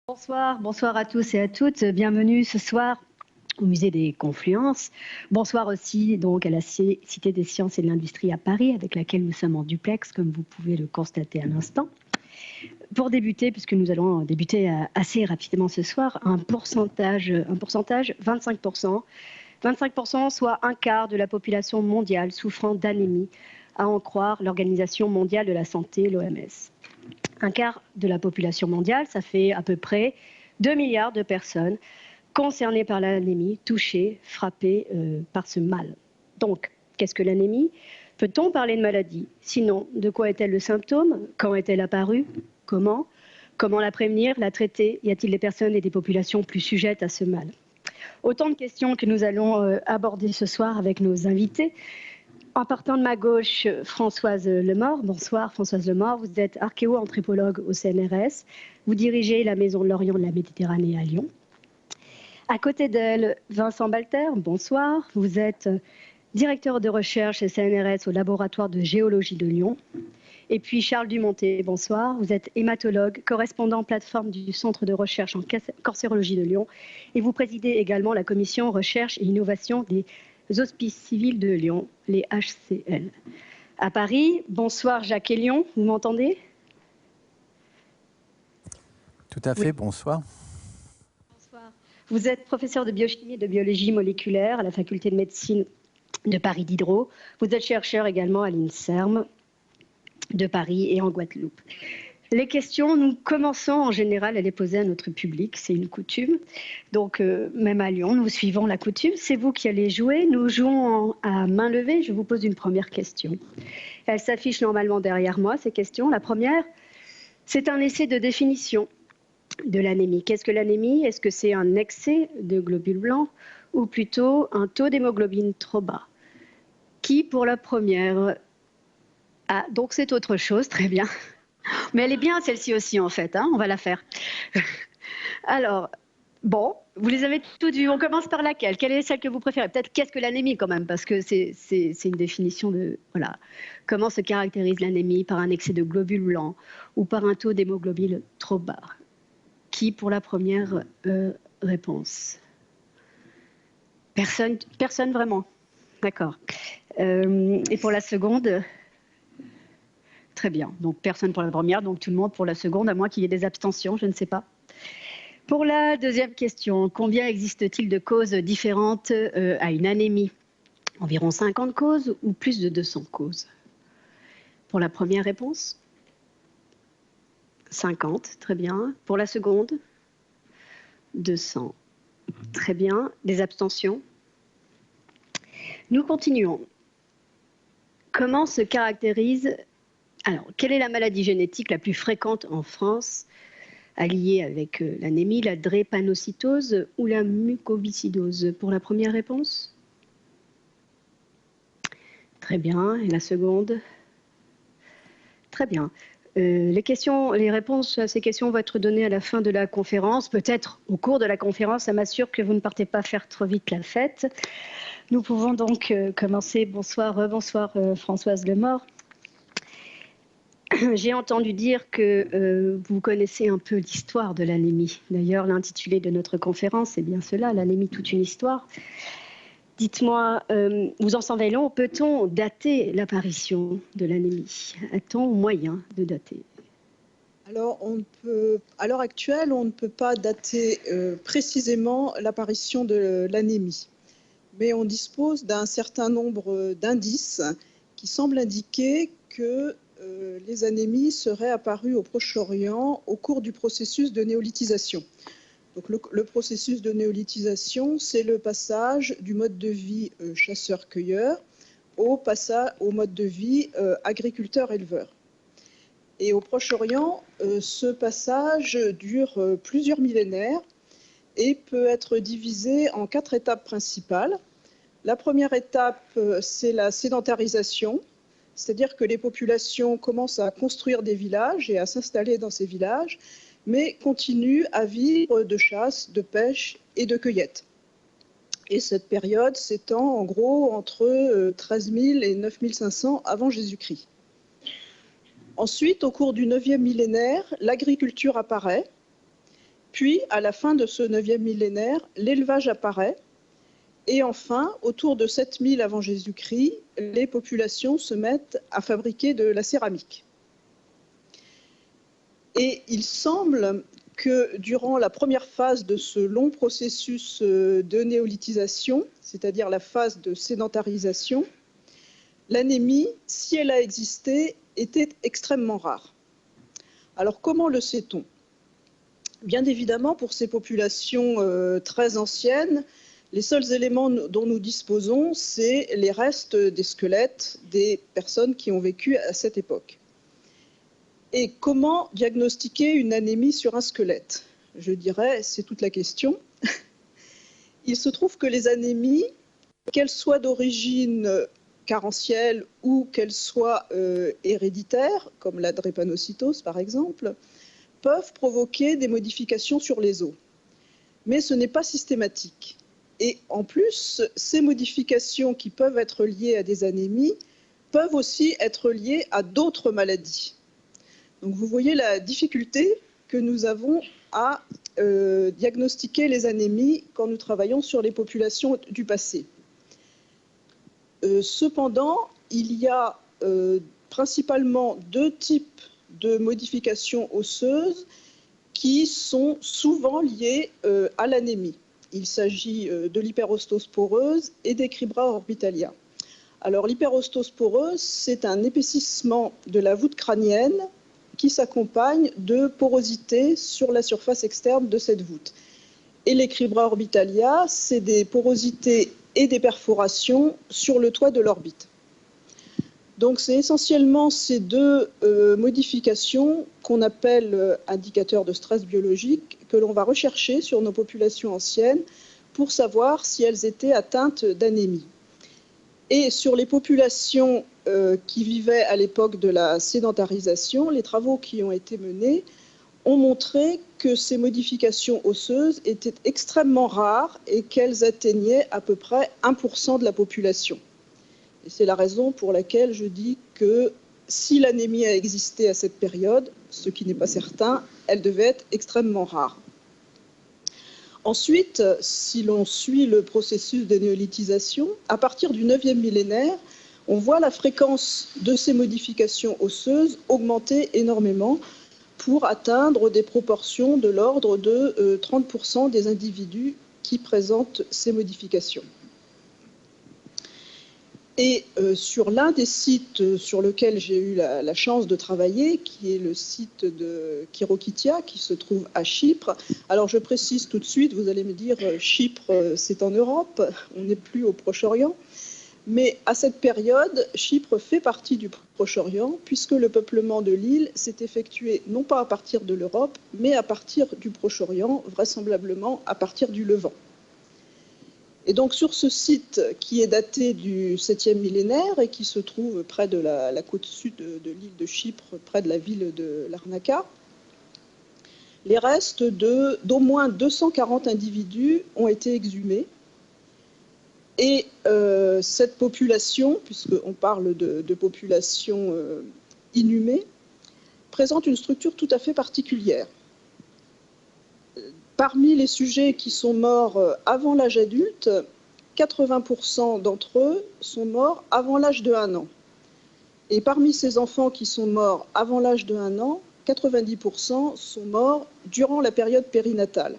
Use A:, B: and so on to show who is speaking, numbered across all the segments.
A: Bonsoir, bonsoir à tous et à toutes. Bienvenue ce soir au Musée des Confluences. Bonsoir aussi donc à la Cité des Sciences et de l'Industrie à Paris, avec laquelle nous sommes en duplex, comme vous pouvez le constater à l'instant. Pour débuter, puisque nous allons débuter assez rapidement ce soir, un pourcentage 25%. 25%, soit un quart de la population mondiale souffrant d'anémie, à en croire l'Organisation mondiale de la santé, l'OMS. Un quart de la population mondiale, ça fait à peu près 2 milliards de personnes concernées par l'anémie, touchées, frappées par ce mal. Donc, qu'est-ce que l'anémie? Peut-on parler de maladie? Sinon, de quoi est-elle le symptôme? Quand est-elle apparue? Comment? Comment la prévenir, la traiter? Y a-t-il des personnes et des populations plus sujettes à ce mal? Autant de questions que nous allons aborder ce soir avec nos invités. En partant de ma gauche, Françoise Lemort. Bonsoir Françoise Lemort, vous êtes archéo-anthropologue au CNRS. Vous dirigez la Maison de l'Orient de la Méditerranée à Lyon. À côté d'elle, Vincent Balter. Bonsoir, vous êtes directeur de recherche CNRS au laboratoire de géologie de Lyon. Et puis Charles Dumonté, bonsoir, vous êtes hématologue, correspondant plateforme du Centre de recherche en cancérologie de Lyon. Et vous présidez également la commission recherche et innovation des Hospices civils de Lyon, les HCL. À Paris, bonsoir Jacques Elion, vous m'entendez?
B: Tout à fait, oui. Bonsoir.
A: Bonsoir. Vous êtes professeur de biochimie et de biologie moléculaire à la faculté de médecine de Paris Diderot. Vous êtes chercheur également à l'INSERM de Paris et en Guadeloupe. Les questions, nous commençons en général à les poser à notre public, c'est une coutume. Donc, même à Lyon, nous suivons la coutume. C'est vous qui allez jouer. Nous jouons à main levée. Je vous pose une première question. Elle s'affiche normalement derrière moi, ces questions. La première, c'est un essai de définition de l'anémie. Qu'est-ce que l'anémie? Est-ce que c'est un excès de globules blancs ou plutôt un taux d'hémoglobine trop bas? Qui pour la première? Ah, donc c'est autre chose, très bien. Mais elle est bien celle-ci aussi en fait, hein, on va la faire. Alors, bon, vous les avez toutes vues, on commence par laquelle? Quelle est celle que vous préférez? Peut-être qu'est-ce que l'anémie quand même, parce que c'est une définition de, voilà, comment se caractérise l'anémie, par un excès de globules blancs ou par un taux d'hémoglobine trop bas? Qui pour la première réponse? Personne vraiment, d'accord. Et pour la seconde? Très bien, donc personne pour la première, donc tout le monde pour la seconde, à moins qu'il y ait des abstentions, je ne sais pas. Pour la deuxième question, combien existe-t-il de causes différentes à une anémie? Environ 50 causes ou plus de 200 causes? Pour la première réponse? 50, très bien. Pour la seconde? 200, très bien. Des abstentions? Nous continuons. Comment se caractérise... Alors, quelle est la maladie génétique la plus fréquente en France, alliée avec l'anémie, la drépanocytose ou la mucoviscidose? Pour la première réponse? Très bien. Et la seconde? Très bien. Les réponses à ces questions vont être données à la fin de la conférence. Peut-être au cours de la conférence, ça m'assure que vous ne partez pas faire trop vite la fête. Nous pouvons donc commencer. Bonsoir, bonsoir Françoise Lemort. J'ai entendu dire que vous connaissez un peu l'histoire de l'anémie. D'ailleurs, l'intitulé de notre conférence, c'est bien cela, l'anémie, toute une histoire. Dites-moi, vous en savez long, peut-on dater l'apparition de l'anémie? A-t-on moyen de dater?
C: Alors, à l'heure actuelle, on ne peut pas dater précisément l'apparition de l'anémie. Mais on dispose d'un certain nombre d'indices qui semblent indiquer que les anémies seraient apparues au Proche-Orient au cours du processus de néolithisation. Donc le processus de néolithisation, c'est le passage du mode de vie chasseur-cueilleur au mode de vie agriculteur-éleveur. Et au Proche-Orient, ce passage dure plusieurs millénaires et peut être divisé en 4 étapes principales. La première étape, c'est la sédentarisation, c'est-à-dire que les populations commencent à construire des villages et à s'installer dans ces villages, mais continuent à vivre de chasse, de pêche et de cueillette. Et cette période s'étend en gros entre 13 000 et 9 500 avant Jésus-Christ. Ensuite, au cours du 9e millénaire, l'agriculture apparaît Puis, à la fin de ce 9e millénaire, l'élevage apparaît. Et enfin, autour de 7000 avant Jésus-Christ, les populations se mettent à fabriquer de la céramique. Et il semble que durant la première phase de ce long processus de néolithisation, c'est-à-dire la phase de sédentarisation, l'anémie, si elle a existé, était extrêmement rare. Alors comment le sait-on? Bien évidemment, pour ces populations très anciennes, les seuls éléments dont nous disposons, c'est les restes des squelettes des personnes qui ont vécu à cette époque. Et comment diagnostiquer une anémie sur un squelette? Je dirais, c'est toute la question. Il se trouve que les anémies, qu'elles soient d'origine carentielle ou qu'elles soient héréditaires, comme la drépanocytose par exemple, peuvent provoquer des modifications sur les os. Mais ce n'est pas systématique. Et en plus, ces modifications qui peuvent être liées à des anémies peuvent aussi être liées à d'autres maladies. Donc vous voyez la difficulté que nous avons à diagnostiquer les anémies quand nous travaillons sur les populations du passé. Cependant, il y a principalement deux types de modifications osseuses qui sont souvent liées à l'anémie. Il s'agit de l'hyperostose poreuse et des cribra orbitalia. Alors l'hyperostose poreuse, c'est un épaississement de la voûte crânienne qui s'accompagne de porosité sur la surface externe de cette voûte. Et les cribra orbitalia, c'est des porosités et des perforations sur le toit de l'orbite. Donc c'est essentiellement ces deux modifications qu'on appelle indicateurs de stress biologique que l'on va rechercher sur nos populations anciennes pour savoir si elles étaient atteintes d'anémie. Et sur les populations qui vivaient à l'époque de la sédentarisation, les travaux qui ont été menés ont montré que ces modifications osseuses étaient extrêmement rares et qu'elles atteignaient à peu près 1% de la population. Et c'est la raison pour laquelle je dis que si l'anémie a existé à cette période, ce qui n'est pas certain, elle devait être extrêmement rare. Ensuite, si l'on suit le processus de néolithisation, à partir du 9e millénaire, on voit la fréquence de ces modifications osseuses augmenter énormément pour atteindre des proportions de l'ordre de 30% des individus qui présentent ces modifications. Et sur l'un des sites sur lequel j'ai eu la chance de travailler, qui est le site de Kirokitia, qui se trouve à Chypre. Alors je précise tout de suite, vous allez me dire, Chypre, c'est en Europe, on n'est plus au Proche-Orient. Mais à cette période, Chypre fait partie du Proche-Orient, puisque le peuplement de l'île s'est effectué non pas à partir de l'Europe, mais à partir du Proche-Orient, vraisemblablement à partir du Levant. Et donc sur ce site qui est daté du 7e millénaire et qui se trouve près de la côte sud de l'île de Chypre, près de la ville de Larnaca, les restes d'au moins 240 individus ont été exhumés. Et cette population, puisqu'on parle de population inhumée, présente une structure tout à fait particulière. Parmi les sujets qui sont morts avant l'âge adulte, 80% d'entre eux sont morts avant l'âge de 1 an. Et parmi ces enfants qui sont morts avant l'âge de 1 an, 90% sont morts durant la période périnatale.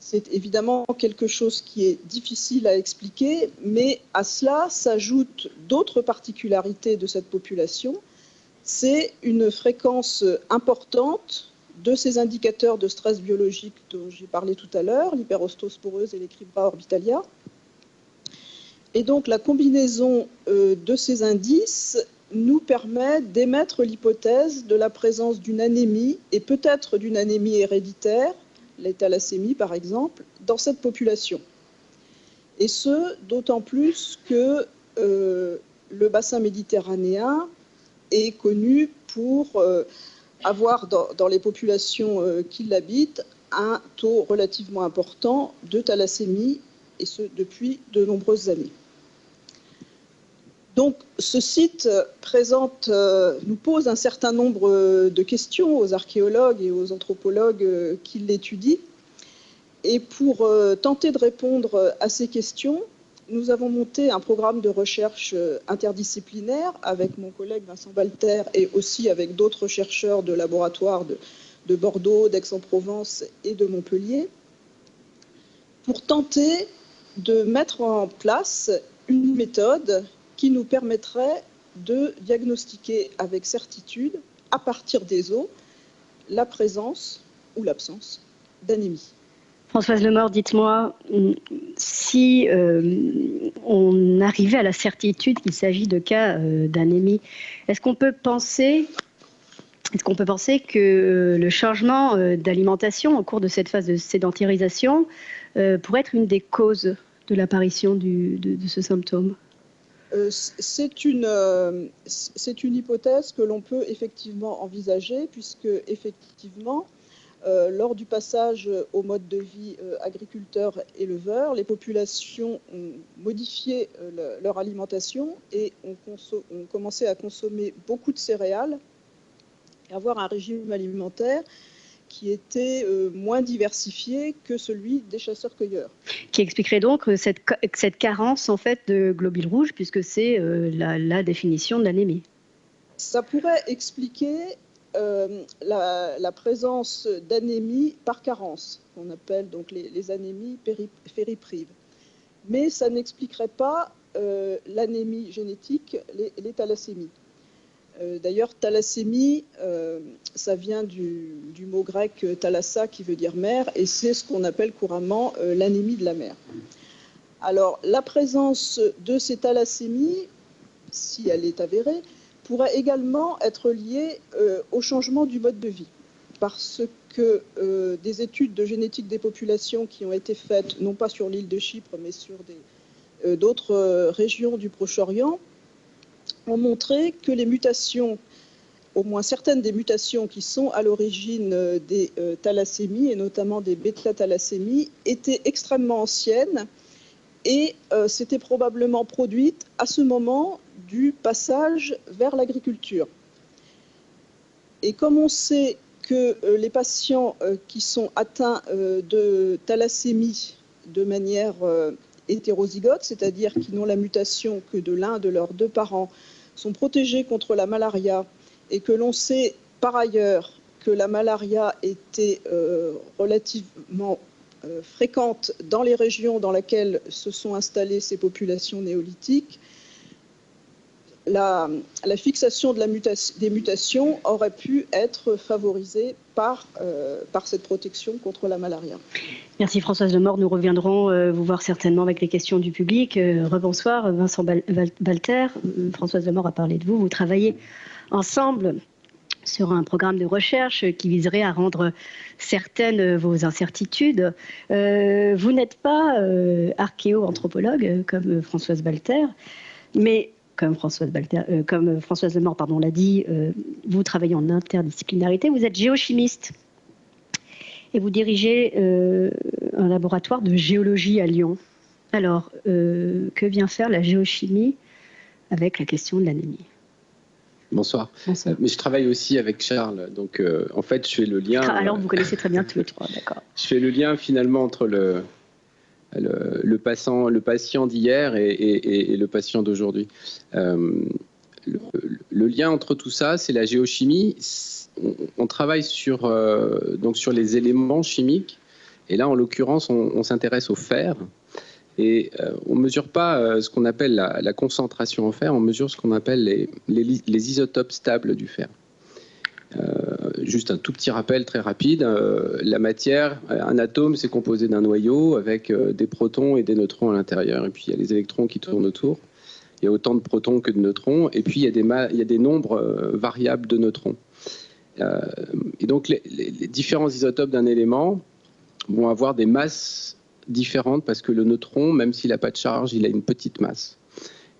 C: C'est évidemment quelque chose qui est difficile à expliquer, mais à cela s'ajoutent d'autres particularités de cette population. C'est une fréquence importante de ces indicateurs de stress biologique dont j'ai parlé tout à l'heure, l'hyperostose poreuse et les cribra orbitalia. Et donc la combinaison de ces indices nous permet d'émettre l'hypothèse de la présence d'une anémie, et peut-être d'une anémie héréditaire, la thalassémie par exemple, dans cette population. Et ce, d'autant plus que le bassin méditerranéen est connu pour avoir dans les populations qui l'habitent un taux relativement important de thalassémie, et ce depuis de nombreuses années. Donc, ce site nous pose un certain nombre de questions aux archéologues et aux anthropologues qui l'étudient. Et pour tenter de répondre à ces questions, nous avons monté un programme de recherche interdisciplinaire avec mon collègue Vincent Walter et aussi avec d'autres chercheurs de laboratoires de Bordeaux, d'Aix-en-Provence et de Montpellier, pour tenter de mettre en place une méthode qui nous permettrait de diagnostiquer avec certitude, à partir des os, la présence ou l'absence d'anémie.
A: Françoise Lemort, dites-moi, si on arrivait à la certitude qu'il s'agit de cas d'anémie, est-ce qu'on peut penser que le changement d'alimentation au cours de cette phase de sédentarisation pourrait être une des causes de l'apparition de ce symptôme ?
C: C'est une hypothèse que l'on peut effectivement envisager, puisque effectivement, lors du passage au mode de vie agriculteur-éleveur, les populations ont modifié leur alimentation et ont commencé à consommer beaucoup de céréales et avoir un régime alimentaire qui était moins diversifié que celui des chasseurs-cueilleurs.
A: Qui expliquerait donc cette carence en fait de globules rouges, puisque c'est la définition de l'anémie.
C: Ça pourrait expliquer la présence d'anémie par carence, qu'on appelle donc les anémies fériprives. Mais ça n'expliquerait pas l'anémie génétique, les thalassémies. D'ailleurs, thalassémie, ça vient du mot grec thalassa qui veut dire mère, et c'est ce qu'on appelle couramment l'anémie de la mère. Alors, la présence de ces thalassémies, si elle est avérée, pourrait également être liée au changement du mode de vie, parce que des études de génétique des populations qui ont été faites, non pas sur l'île de Chypre, mais sur d'autres régions du Proche-Orient, ont montré que les mutations, au moins certaines des mutations qui sont à l'origine des thalassémies, et notamment des bêta-thalassémies, étaient extrêmement anciennes et s'étaient probablement produites à ce moment du passage vers l'agriculture. Et comme on sait que les patients qui sont atteints de thalassémie de manière hétérozygote, c'est-à-dire qui n'ont la mutation que de l'un de leurs deux parents, sont protégés contre la malaria, et que l'on sait par ailleurs que la malaria était relativement fréquente dans les régions dans lesquelles se sont installées ces populations néolithiques, la fixation des mutations aurait pu être favorisée par cette protection contre la malaria.
A: Merci Françoise Lemort. Nous reviendrons vous voir certainement avec les questions du public. Rebonsoir Vincent Walter. Françoise Lemort a parlé de vous. Vous travaillez ensemble sur un programme de recherche qui viserait à rendre certaines vos incertitudes. Vous n'êtes pas archéo-anthropologue comme Françoise Walter, mais comme Françoise Lemort l'a dit, vous travaillez en interdisciplinarité, vous êtes géochimiste et vous dirigez un laboratoire de géologie à Lyon. Alors, que vient faire la géochimie avec la question de l'anémie ?
D: Bonsoir. Bonsoir. Mais je travaille aussi avec Charles, donc en fait je fais le lien...
A: Alors vous connaissez très bien tous les trois, d'accord.
D: Je fais le lien finalement entre le patient d'hier et le patient d'aujourd'hui. Le lien entre tout ça, c'est la géochimie. On travaille sur les éléments chimiques, et là en l'occurrence on s'intéresse au fer. Et on ne mesure pas ce qu'on appelle la concentration en fer, on mesure ce qu'on appelle les isotopes stables du fer. Juste un tout petit rappel très rapide, la matière, un atome c'est composé d'un noyau avec des protons et des neutrons à l'intérieur, et puis il y a les électrons qui tournent autour, il y a autant de protons que de neutrons, et puis il y a des nombres variables de neutrons. Et donc les différents isotopes d'un élément vont avoir des masses différentes, parce que le neutron, même s'il n'a pas de charge, il a une petite masse.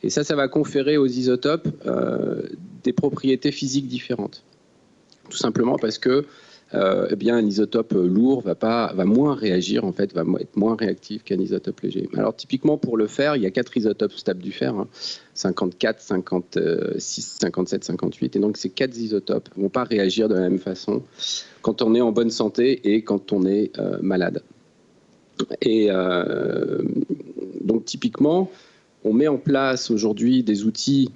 D: Et ça va conférer aux isotopes des propriétés physiques différentes. Tout simplement parce que eh bien, un isotope lourd va moins réagir, en fait, va être moins réactif qu'un isotope léger. Alors, typiquement, pour le fer, il y a 4 isotopes stables du fer, 54, 56, 57, 58. Et donc, ces 4 isotopes ne vont pas réagir de la même façon quand on est en bonne santé et quand on est malade. Et donc, typiquement, on met en place aujourd'hui des outils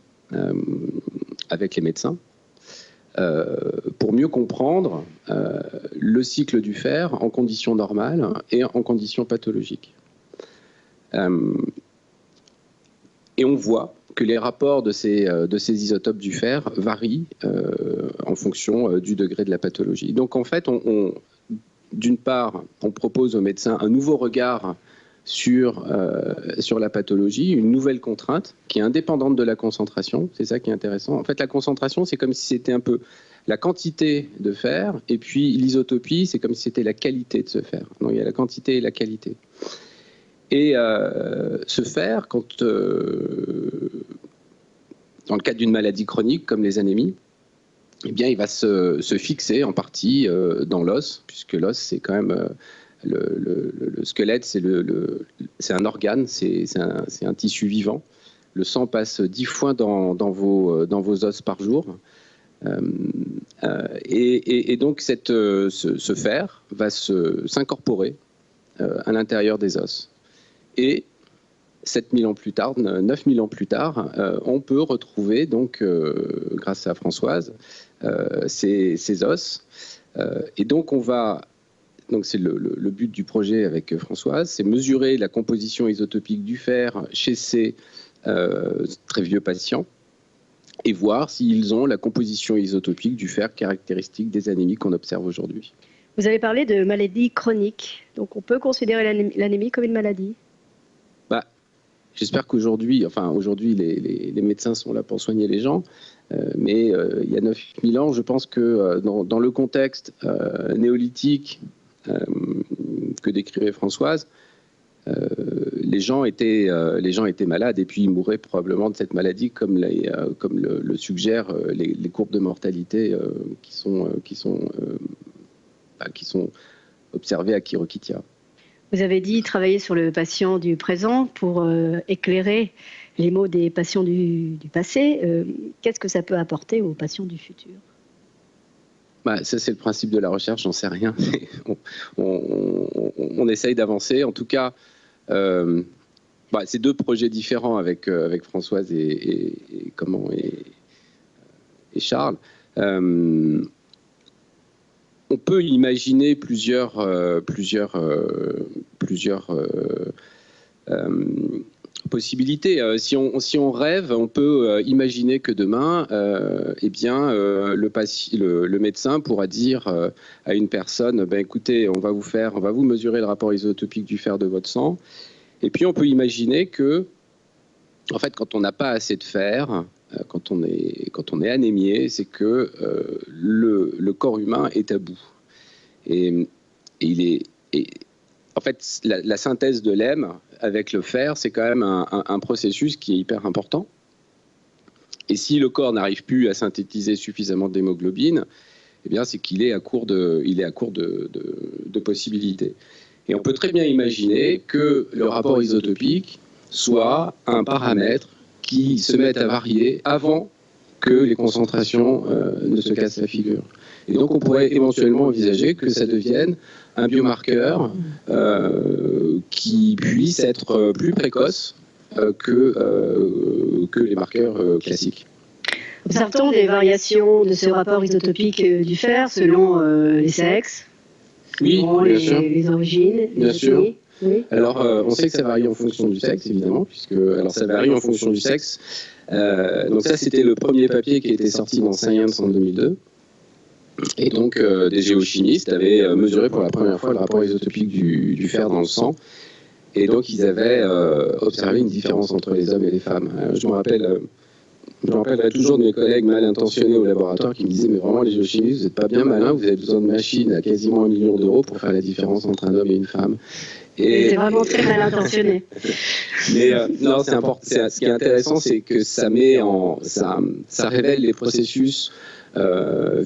D: avec les médecins pour mieux comprendre le cycle du fer en conditions normales et en conditions pathologiques. Et on voit que les rapports de ces isotopes du fer varient en fonction du degré de la pathologie. Donc en fait, d'une part, on propose aux médecins un nouveau regard sur la pathologie, une nouvelle contrainte qui est indépendante de la concentration. C'est ça qui est intéressant. En fait, la concentration, c'est comme si c'était un peu la quantité de fer, et puis l'isotopie, c'est comme si c'était la qualité de ce fer. Donc, il y a la quantité et la qualité. Et ce fer, quand, dans le cadre d'une maladie chronique comme les anémies, eh bien, il va se fixer en partie dans l'os, puisque l'os, c'est quand même... Le squelette, c'est un organe, c'est un tissu vivant. Le sang passe 10 fois dans vos os par jour. Et donc, ce fer va s'incorporer à l'intérieur des os. Et 7000 ans plus tard, 9000 ans plus tard, on peut retrouver, donc, grâce à Françoise, ces os. Et donc, donc c'est le but du projet avec Françoise, c'est mesurer la composition isotopique du fer chez ces très vieux patients et voir s'ils ont la composition isotopique du fer caractéristique des anémies qu'on observe aujourd'hui.
A: Vous avez parlé de maladie chronique, donc on peut considérer l'anémie comme une maladie?
D: J'espère qu'aujourd'hui, les médecins sont là pour soigner les gens, mais il y a 9000 ans, je pense que dans le contexte néolithique que décrivait Françoise, les gens étaient malades et puis ils mouraient probablement de cette maladie comme le suggèrent les courbes de mortalité qui sont observées à Kirokitia.
A: Vous avez dit travailler sur le patient du présent pour éclairer les maux des patients du passé. Qu'est-ce que ça peut apporter aux patients du futur?
D: Ça, c'est le principe de la recherche, j'en sais rien. On essaye d'avancer. En tout cas, c'est 2 projets différents avec Françoise et Charles. On peut imaginer plusieurs possibilités. Si on rêve, on peut imaginer que demain, le médecin pourra dire à une personne, écoutez, on va vous mesurer le rapport isotopique du fer de votre sang. Et puis on peut imaginer que, en fait, quand on n'a pas assez de fer, quand on est anémié, c'est que le corps humain est à bout. En fait, la synthèse de l'hème avec le fer, c'est quand même un processus qui est hyper important. Et si le corps n'arrive plus à synthétiser suffisamment d'hémoglobine, eh bien, c'est qu'il est à court de possibilités. Et on peut très bien imaginer que le rapport isotopique soit un paramètre qui se mette à varier avant que les concentrations ne se cassent la figure. Et donc on pourrait éventuellement envisager que ça devienne un biomarqueur qui puisse être plus précoce que les marqueurs classiques.
A: Observe-t-on des variations de ce rapport isotopique du fer selon les sexes, selon les origines,
D: bien sûr.
A: Oui.
D: Alors, on sait que ça varie en fonction du sexe, évidemment, ça varie en fonction du sexe. Donc ça, c'était le premier papier qui était sorti dans Science en 2002. Et donc, des géochimistes avaient mesuré pour la première fois le rapport isotopique du fer dans le sang. Et donc, ils avaient observé une différence entre les hommes et les femmes. Je me rappellerai toujours de mes collègues mal intentionnés au laboratoire qui me disaient « Mais vraiment, les géochimistes, vous n'êtes pas bien malins, vous avez besoin de machines à quasiment 1 million d'euros pour faire la différence entre un homme et une femme. »
A: C'est vraiment très mal intentionné.
D: Mais non, c'est important. Ce qui est intéressant, c'est que ça révèle les processus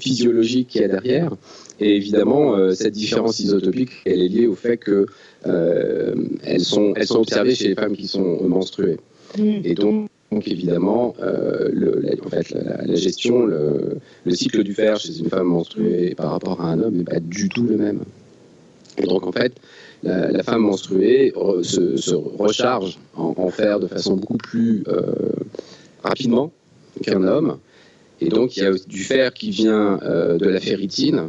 D: physiologique qu'il y a derrière. Et évidemment, cette différence isotopique, elle est liée au fait que elles sont observées chez les femmes qui sont menstruées. Et donc évidemment, la gestion, le cycle du fer chez une femme menstruée par rapport à un homme n'est pas du tout le même. Et donc en fait, la femme menstruée se recharge en fer de façon beaucoup plus rapidement qu'un homme. Et donc il y a du fer qui vient de la ferritine,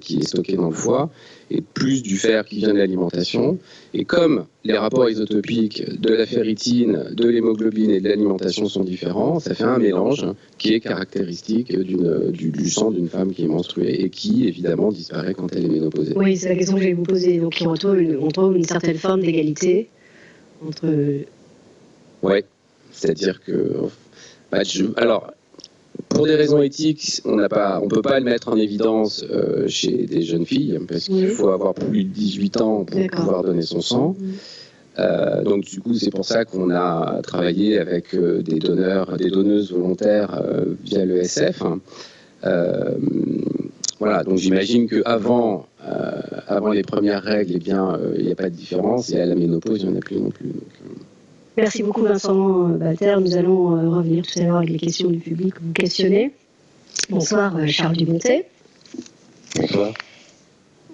D: qui est stocké dans le foie, et plus du fer qui vient de l'alimentation. Et comme les rapports isotopiques de la ferritine, de l'hémoglobine et de l'alimentation sont différents, ça fait un mélange qui est caractéristique du sang d'une femme qui est menstruée et qui, évidemment, disparaît quand elle est ménopausée.
A: Oui, c'est la question que je vais vous poser. Donc, on retrouve une certaine forme d'égalité entre...
D: Oui, c'est-à-dire que... Alors, pour des raisons éthiques, on ne peut pas le mettre en évidence chez des jeunes filles, parce qu'il faut avoir plus de 18 ans pour pouvoir donner son sang. Donc du coup, c'est pour ça qu'on a travaillé avec des donneuses volontaires via l'ESF. Voilà, donc j'imagine qu'avant les premières règles, eh bien, il n'y a pas de différence, et à la ménopause, il n'y en a plus non plus.
A: Merci beaucoup Vincent Balter. Nous allons revenir tout à l'heure avec les questions du public que vous questionnez. Bonsoir Charles Dumontet.
E: Bonsoir.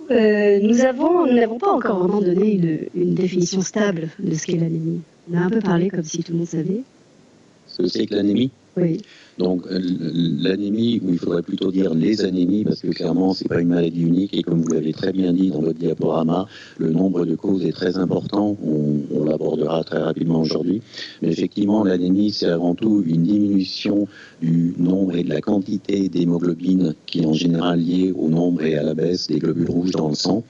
A: Nous n'avons pas encore vraiment donné une définition stable de ce qu'est l'anémie. On a un peu parlé comme si tout le monde savait.
E: Ce que c'est que l'anémie ?
A: Oui.
E: Donc l'anémie, ou il faudrait plutôt dire les anémies, parce que clairement c'est pas une maladie unique, et comme vous l'avez très bien dit dans votre diaporama, le nombre de causes est très important, on l'abordera très rapidement aujourd'hui, mais effectivement l'anémie c'est avant tout une diminution du nombre et de la quantité d'hémoglobine qui est en général liée au nombre et à la baisse des globules rouges dans le sang.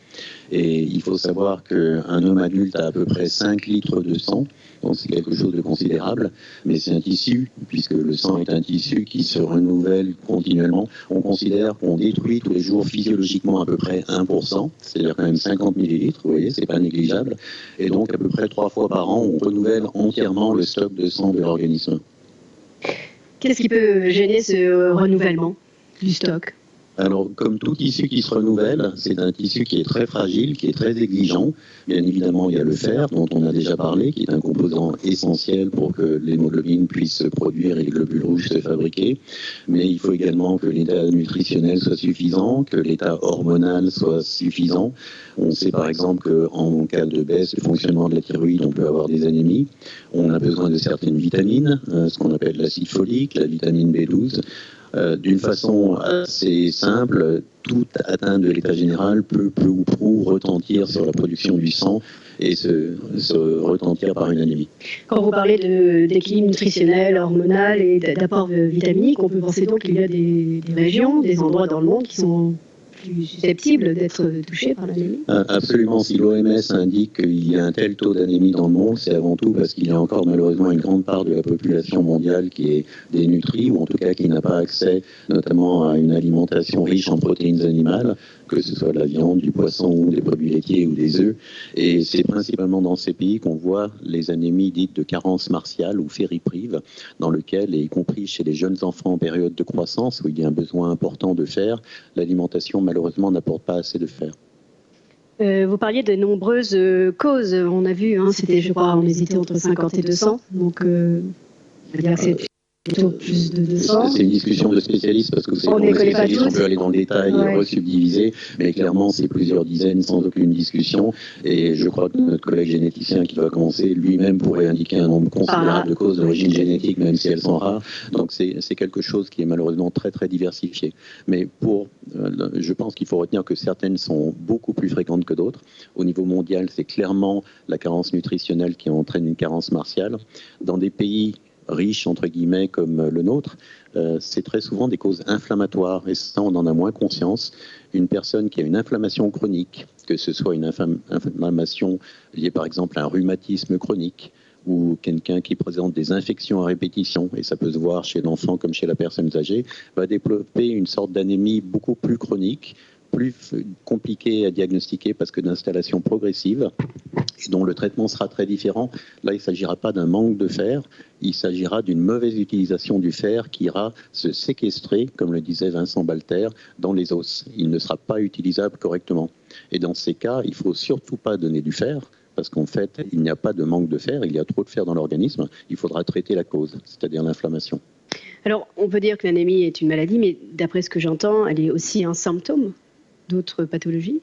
E: Et il faut savoir qu'un homme adulte a à peu près 5 litres de sang, donc c'est quelque chose de considérable, mais c'est un tissu, puisque le sang est un tissu qui se renouvelle continuellement. On considère qu'on détruit tous les jours physiologiquement à peu près 1%, c'est-à-dire quand même 50 millilitres, vous voyez, c'est pas négligeable, et donc à peu près 3 fois par an, on renouvelle entièrement le stock de sang de l'organisme.
A: Qu'est-ce qui peut gêner ce renouvellement du stock ?
E: Alors, comme tout tissu qui se renouvelle, c'est un tissu qui est très fragile, qui est très exigeant. Bien évidemment, il y a le fer, dont on a déjà parlé, qui est un composant essentiel pour que l'hémoglobine puisse se produire et les globules rouges se fabriquer. Mais il faut également que l'état nutritionnel soit suffisant, que l'état hormonal soit suffisant. On sait par exemple qu'en cas de baisse du fonctionnement de la thyroïde, on peut avoir des anémies. On a besoin de certaines vitamines, ce qu'on appelle l'acide folique, la vitamine B12. D'une façon assez simple, toute atteinte de l'état général peut peu ou prou retentir sur la production du sang et se retentir par une anémie.
A: Quand vous parlez d'équilibre nutritionnel, hormonal et d'apport vitaminique, on peut penser donc qu'il y a des régions, des endroits dans le monde qui sont plus susceptibles d'être touchés par l'anémie ?
E: Absolument. Si l'OMS indique qu'il y a un tel taux d'anémie dans le monde, c'est avant tout parce qu'il y a encore malheureusement une grande part de la population mondiale qui est dénutrie, ou en tout cas qui n'a pas accès notamment à une alimentation riche en protéines animales, que ce soit de la viande, du poisson, ou des produits laitiers ou des œufs. Et c'est principalement dans ces pays qu'on voit les anémies dites de carence martiale ou fériprive, dans lesquelles, et y compris chez les jeunes enfants en période de croissance, où il y a un besoin important de fer, l'alimentation malheureusement n'apporte pas assez de fer.
A: Vous parliez de nombreuses causes. On a vu, c'était, je crois, on hésitait entre 50 et 200. Donc, on va dire que c'est plutôt plus de 200.
E: C'est une discussion de spécialistes, parce que vous savez, les spécialistes, on peut aller dans le détail et resubdiviser, mais clairement, c'est plusieurs dizaines sans aucune discussion. Et je crois que notre collègue généticien qui va commencer, lui-même pourrait indiquer un nombre considérable de causes d'origine génétique, même si elles sont rares. Donc c'est quelque chose qui est malheureusement très très diversifié. Mais je pense qu'il faut retenir que certaines sont beaucoup plus fréquentes que d'autres. Au niveau mondial, c'est clairement la carence nutritionnelle qui entraîne une carence martiale. Dans des pays riches, entre guillemets, comme le nôtre, c'est très souvent des causes inflammatoires, et ça, on en a moins conscience. Une personne qui a une inflammation chronique, que ce soit une inflammation liée par exemple à un rhumatisme chronique, ou quelqu'un qui présente des infections à répétition, et ça peut se voir chez l'enfant comme chez la personne âgée, va développer une sorte d'anémie beaucoup plus chronique, plus compliqué à diagnostiquer parce que d'installation progressive, et dont le traitement sera très différent. Là, il ne s'agira pas d'un manque de fer, il s'agira d'une mauvaise utilisation du fer qui ira se séquestrer, comme le disait Vincent Balter, dans les os. Il ne sera pas utilisable correctement. Et dans ces cas, il ne faut surtout pas donner du fer, parce qu'en fait, il n'y a pas de manque de fer, il y a trop de fer dans l'organisme, il faudra traiter la cause, c'est-à-dire l'inflammation.
A: Alors, on peut dire que l'anémie est une maladie, mais d'après ce que j'entends, elle est aussi un symptôme d'autres pathologies?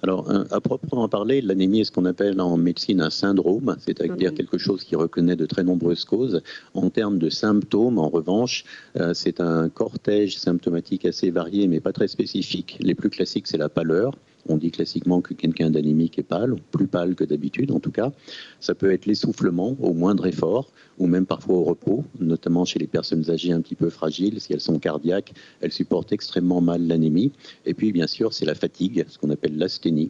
E: Alors, à proprement parler, l'anémie est ce qu'on appelle en médecine un syndrome, c'est-à-dire quelque chose qui reconnaît de très nombreuses causes. En termes de symptômes, en revanche, c'est un cortège symptomatique assez varié, mais pas très spécifique. Les plus classiques, c'est la pâleur. On dit classiquement que quelqu'un d'anémique est pâle, plus pâle que d'habitude en tout cas. Ça peut être l'essoufflement au moindre effort, ou même parfois au repos, notamment chez les personnes âgées un petit peu fragiles. Si elles sont cardiaques, elles supportent extrêmement mal l'anémie. Et puis bien sûr, c'est la fatigue, ce qu'on appelle l'asthénie.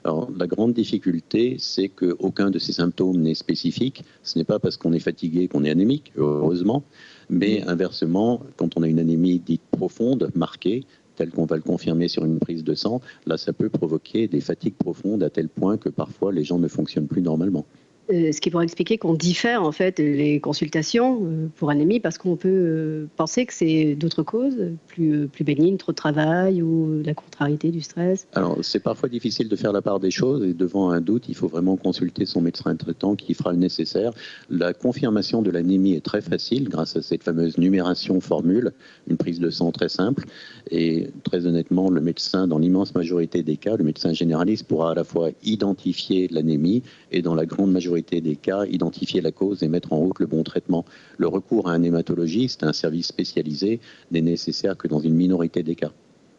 E: Alors, la grande difficulté, c'est qu'aucun de ces symptômes n'est spécifique. Ce n'est pas parce qu'on est fatigué qu'on est anémique, heureusement, mais inversement, quand on a une anémie dite profonde, marquée, tel qu'on va le confirmer sur une prise de sang, là, ça peut provoquer des fatigues profondes à tel point que parfois les gens ne fonctionnent plus normalement.
A: Ce qui pourrait expliquer qu'on diffère en fait les consultations pour anémie, parce qu'on peut penser que c'est d'autres causes plus bénignes, trop de travail ou la contrariété du stress.
E: Alors, c'est parfois difficile de faire la part des choses et devant un doute, il faut vraiment consulter son médecin traitant qui fera le nécessaire. La confirmation de l'anémie est très facile grâce à cette fameuse numération formule, une prise de sang très simple. Et très honnêtement, le médecin, dans l'immense majorité des cas, le médecin généraliste pourra à la fois identifier l'anémie et dans la grande majorité des cas, identifier la cause et mettre en route le bon traitement. Le recours à un hématologiste, un service spécialisé, n'est nécessaire que dans une minorité des cas.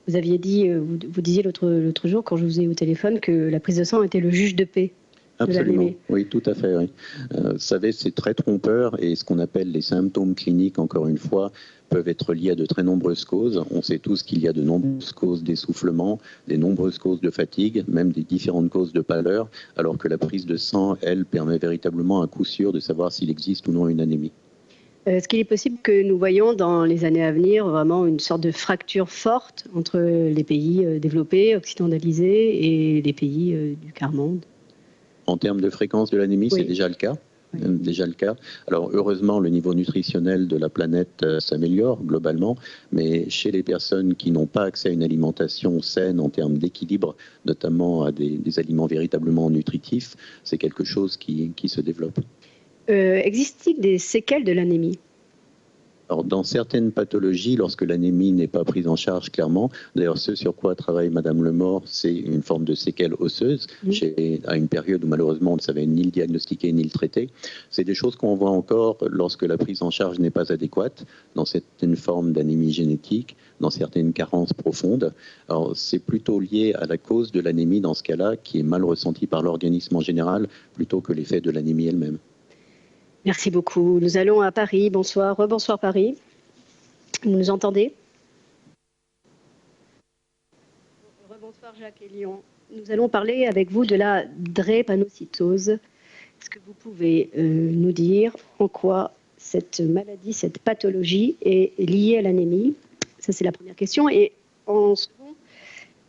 A: Vous aviez dit, vous disiez l'autre jour, quand je vous ai eu au téléphone, que la prise de sang était le juge de paix.
E: Absolument, oui, tout à fait. Oui. Vous savez, c'est très trompeur et ce qu'on appelle les symptômes cliniques, encore une fois, peuvent être liés à de très nombreuses causes. On sait tous qu'il y a de nombreuses causes d'essoufflement, des nombreuses causes de fatigue, même des différentes causes de pâleur, alors que la prise de sang, elle, permet véritablement à coup sûr de savoir s'il existe ou non une anémie.
A: Est-ce qu'il est possible que nous voyons dans les années à venir vraiment une sorte de fracture forte entre les pays développés, occidentalisés et les pays du quart-monde?
E: En termes de fréquence de l'anémie,
A: Oui.
E: c'est déjà le cas.
A: Oui.
E: Déjà le cas. Alors heureusement, le niveau nutritionnel de la planète s'améliore globalement, mais chez les personnes qui n'ont pas accès à une alimentation saine en termes d'équilibre, notamment à des aliments véritablement nutritifs, c'est quelque chose qui se développe.
A: Existe-t-il des séquelles de l'anémie?
E: Alors, dans certaines pathologies, lorsque l'anémie n'est pas prise en charge clairement, d'ailleurs ce sur quoi travaille Madame Lemort, c'est une forme de séquelle osseuse, à une période où malheureusement on ne savait ni le diagnostiquer ni le traiter. C'est des choses qu'on voit encore lorsque la prise en charge n'est pas adéquate, dans certaines formes d'anémie génétique, dans certaines carences profondes. Alors c'est plutôt lié à la cause de l'anémie dans ce cas-là, qui est mal ressentie par l'organisme en général, plutôt que l'effet de l'anémie elle-même.
A: Merci beaucoup. Nous allons à Paris. Bonsoir. Rebonsoir Paris. Vous nous entendez? Rebonsoir Jacques et Lyon. Nous allons parler avec vous de la drépanocytose. Est-ce que vous pouvez nous dire en quoi cette maladie, cette pathologie est liée à l'anémie? Ça, c'est la première question. Et en second,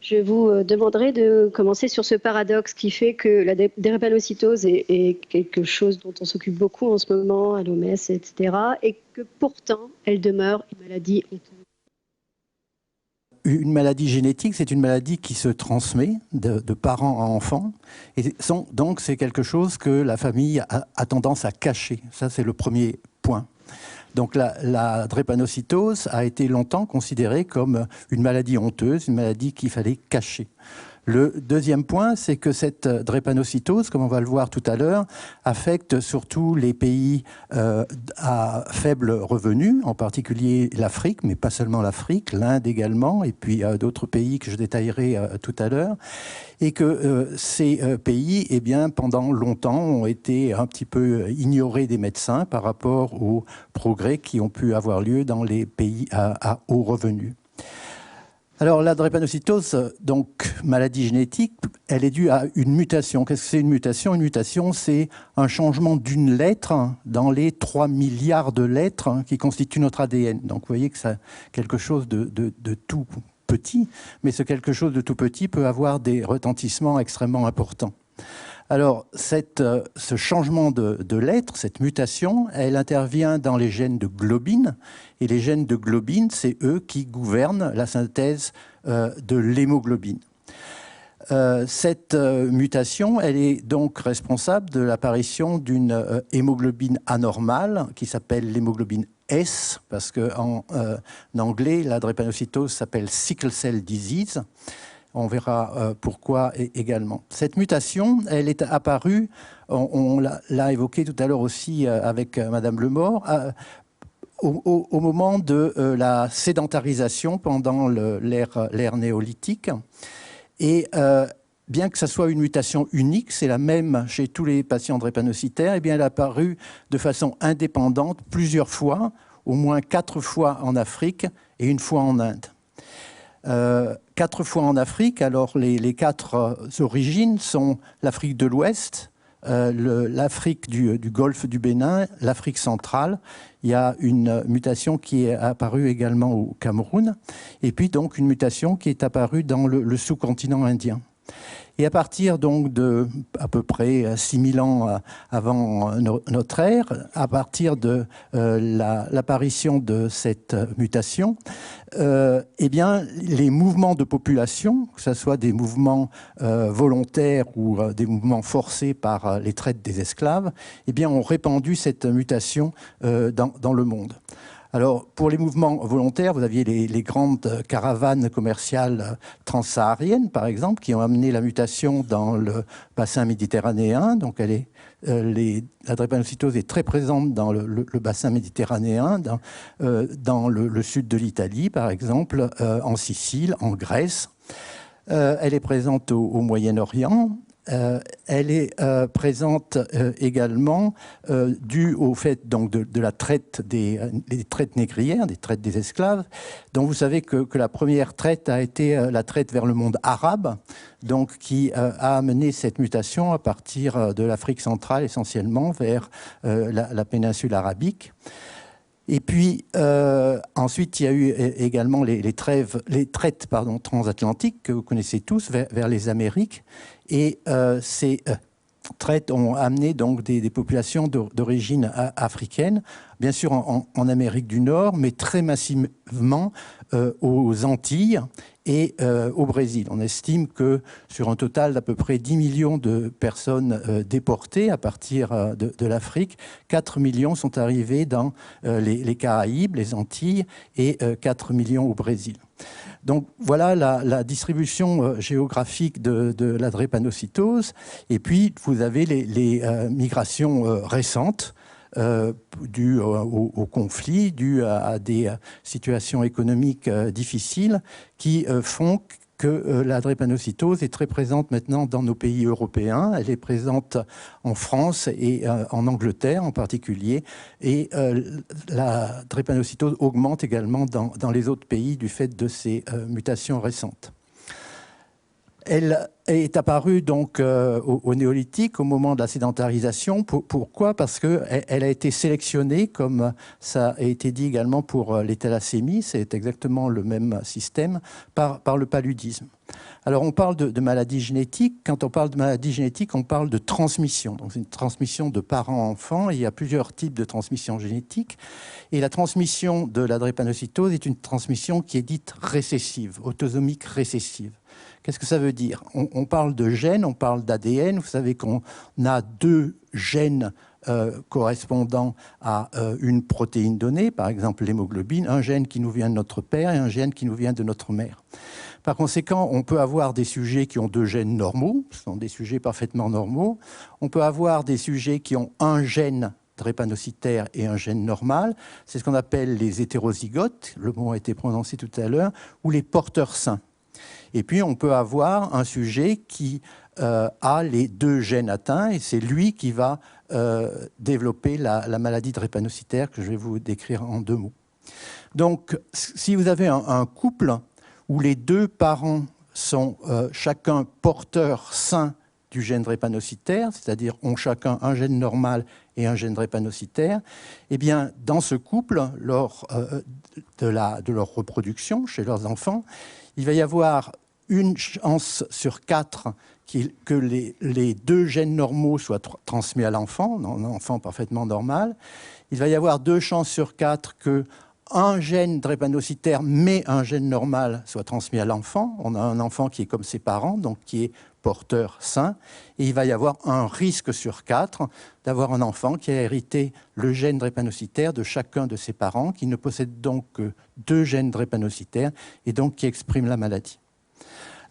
A: je vous demanderai de commencer sur ce paradoxe qui fait que la drépanocytose est quelque chose dont on s'occupe beaucoup en ce moment à l'OMS, etc. Et que pourtant, elle demeure une maladie honteuse.
B: Une maladie génétique, c'est une maladie qui se transmet de parents à enfants. Et donc, c'est quelque chose que la famille a tendance à cacher. Ça, c'est le premier point. Donc la drépanocytose a été longtemps considérée comme une maladie honteuse, une maladie qu'il fallait cacher. Le deuxième point, c'est que cette drépanocytose, comme on va le voir tout à l'heure, affecte surtout les pays à faible revenu, en particulier l'Afrique, mais pas seulement l'Afrique, l'Inde également, et puis d'autres pays que je détaillerai tout à l'heure. Et que ces pays, eh bien, pendant longtemps, ont été un petit peu ignorés des médecins par rapport aux progrès qui ont pu avoir lieu dans les pays à haut revenu. Alors, la drépanocytose, donc maladie génétique, elle est due à une mutation. Qu'est-ce que c'est une mutation? Une mutation, c'est un changement d'une lettre dans les 3 milliards de lettres qui constituent notre ADN. Donc, vous voyez que c'est quelque chose de tout petit, mais ce quelque chose de tout petit peut avoir des retentissements extrêmement importants. Alors, ce changement de lettre, cette mutation, elle intervient dans les gènes de globine. Et les gènes de globine, c'est eux qui gouvernent la synthèse de l'hémoglobine. Cette mutation, elle est donc responsable de l'apparition d'une hémoglobine anormale qui s'appelle l'hémoglobine S, parce qu'en anglais, la drépanocytose s'appelle sickle cell disease. On verra pourquoi également. Cette mutation, elle est apparue, on l'a évoqué tout à l'heure aussi avec Madame Lemort, au moment de la sédentarisation pendant l'ère néolithique. Et bien que ce soit une mutation unique, c'est la même chez tous les patients drépanocytaires, et bien elle est apparue de façon indépendante plusieurs fois, au moins 4 fois en Afrique et 1 fois en Inde. 4 fois en Afrique, alors les 4 origines sont l'Afrique de l'Ouest, l'Afrique du golfe du Bénin, l'Afrique centrale. Il y a une mutation qui est apparue également au Cameroun, et puis donc une mutation qui est apparue dans le sous-continent indien. Et à partir donc de à peu près 6000 ans avant notre ère, à partir de l'apparition de cette mutation, eh bien, les mouvements de population, que ce soit des mouvements volontaires ou des mouvements forcés par les traites des esclaves, eh bien, ont répandu cette mutation dans le monde. Alors, pour les mouvements volontaires, vous aviez les grandes caravanes commerciales transsahariennes, par exemple, qui ont amené la mutation dans le bassin méditerranéen. Donc, la drépanocytose est très présente dans le bassin méditerranéen, dans le sud de l'Italie, par exemple, en Sicile, en Grèce. Elle est présente au Moyen-Orient. Elle est présente également due au fait donc, de la traite des traites négrières, des traites des esclaves. Donc vous savez que la première traite a été la traite vers le monde arabe, donc qui a amené cette mutation à partir de l'Afrique centrale essentiellement vers la péninsule arabique. Et puis, ensuite, il y a eu également les traites transatlantiques que vous connaissez tous vers les Amériques. Et ces traites ont amené donc des populations d'origine africaine, bien sûr en Amérique du Nord, mais très massivement aux Antilles et au Brésil. On estime que sur un total d'à peu près 10 millions de personnes déportées à partir de l'Afrique, 4 millions sont arrivés dans les Caraïbes, les Antilles, et 4 millions au Brésil. Donc voilà la distribution géographique de la drépanocytose. Et puis vous avez les migrations récentes dues au conflit, dues à des situations économiques difficiles qui font que la drépanocytose est très présente maintenant dans nos pays européens. Elle est présente en France et en Angleterre en particulier. Et la drépanocytose augmente également dans les autres pays du fait de ces mutations récentes. Elle est apparue donc au néolithique, au moment de la sédentarisation. Pourquoi ? Parce qu'elle a été sélectionnée, comme ça a été dit également pour les thalassémies, c'est exactement le même système, par le paludisme. Alors on parle de maladies génétiques. Quand on parle de maladies génétiques, on parle de transmission. Donc c'est une transmission de parents à enfants. Il y a plusieurs types de transmission génétique. Et la transmission de la drépanocytose est une transmission qui est dite récessive, autosomique récessive. Qu'est-ce que ça veut dire ? On parle de gènes, on parle d'ADN. Vous savez qu'on a 2 gènes correspondant à une protéine donnée, par exemple l'hémoglobine, un gène qui nous vient de notre père et un gène qui nous vient de notre mère. Par conséquent, on peut avoir des sujets qui ont 2 gènes normaux, ce sont des sujets parfaitement normaux. On peut avoir des sujets qui ont un gène drépanocytaire et un gène normal. C'est ce qu'on appelle les hétérozygotes, le mot a été prononcé tout à l'heure, ou les porteurs sains. Et puis, on peut avoir un sujet qui a les 2 gènes atteints et c'est lui qui va développer la maladie drépanocytaire que je vais vous décrire en 2 mots. Donc, si vous avez un couple où les 2 parents sont chacun porteurs sains du gène drépanocytaire, c'est-à-dire ont chacun un gène normal et un gène drépanocytaire, eh bien, dans ce couple, lors de leur reproduction chez leurs enfants, il va y avoir une chance sur 4 que les 2 gènes normaux soient transmis à l'enfant, un enfant parfaitement normal. Il va y avoir 2 chances sur 4 que un gène drépanocytaire, mais un gène normal, soit transmis à l'enfant. On a un enfant qui est comme ses parents, donc qui est porteur sain. Et il va y avoir un risque sur 4 d'avoir un enfant qui a hérité le gène drépanocytaire de chacun de ses parents, qui ne possède donc que 2 gènes drépanocytaires et donc qui exprime la maladie.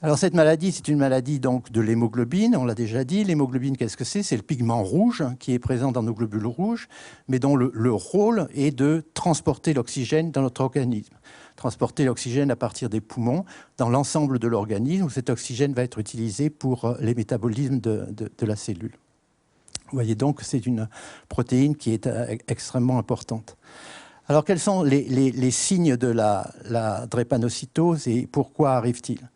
B: Alors cette maladie, c'est une maladie donc de l'hémoglobine, on l'a déjà dit. L'hémoglobine, qu'est-ce que c'est? C'est le pigment rouge qui est présent dans nos globules rouges, mais dont le rôle est de transporter l'oxygène dans notre organisme. Transporter l'oxygène à partir des poumons dans l'ensemble de l'organisme, où cet oxygène va être utilisé pour les métabolismes de la cellule. Vous voyez donc que c'est une protéine qui est extrêmement importante. Alors quels sont les signes de la drépanocytose et pourquoi arrivent-ils?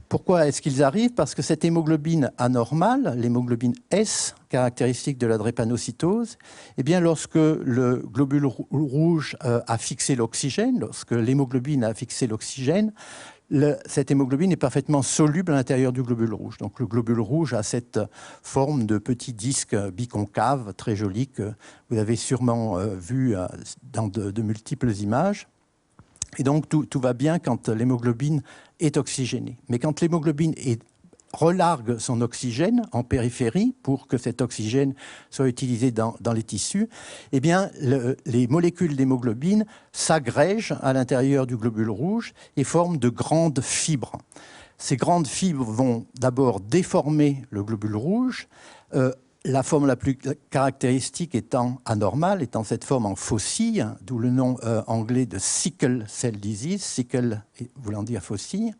B: Pourquoi est-ce qu'ils arrivent? Parce que cette hémoglobine anormale, l'hémoglobine S, caractéristique de la drépanocytose, eh bien, lorsque le globule rouge a fixé l'oxygène, lorsque l'hémoglobine a fixé l'oxygène, cette hémoglobine est parfaitement soluble à l'intérieur du globule rouge. Donc le globule rouge a cette forme de petit disque biconcave, très joli, que vous avez sûrement vu dans de multiples images. Et donc, tout va bien quand l'hémoglobine est oxygénée. Mais quand l'hémoglobine relargue son oxygène en périphérie pour que cet oxygène soit utilisé dans les tissus, eh bien, les molécules d'hémoglobine s'agrègent à l'intérieur du globule rouge et forment de grandes fibres. Ces grandes fibres vont d'abord déformer le globule rouge, la forme la plus caractéristique étant anormale, étant cette forme en faucille, d'où le nom anglais de sickle cell disease, sickle voulant dire faucille.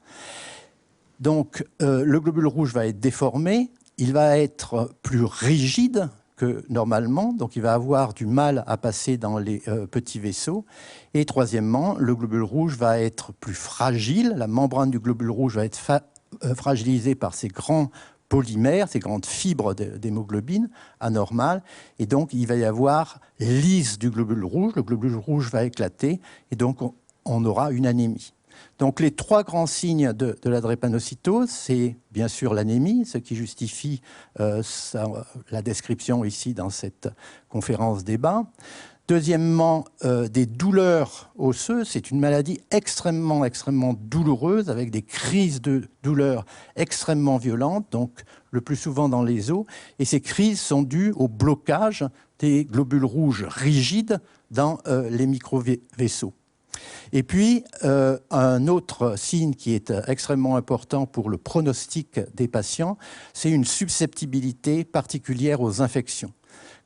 B: Donc le globule rouge va être déformé, il va être plus rigide que normalement, donc il va avoir du mal à passer dans les petits vaisseaux. Et troisièmement, le globule rouge va être plus fragile, la membrane du globule rouge va être fragilisée par ces grands polymères, ces grandes fibres d'hémoglobine anormales, et donc il va y avoir lyse du globule rouge, le globule rouge va éclater, et donc on aura une anémie. Donc les 3 grands signes de la drépanocytose, c'est bien sûr l'anémie, ce qui justifie la description ici dans cette conférence débat. Deuxièmement, des douleurs osseuses. C'est une maladie extrêmement douloureuse, avec des crises de douleur extrêmement violentes, donc le plus souvent dans les os. Et ces crises sont dues au blocage des globules rouges rigides dans les microvaisseaux. Et puis, un autre signe qui est extrêmement important pour le pronostic des patients, c'est une susceptibilité particulière aux infections,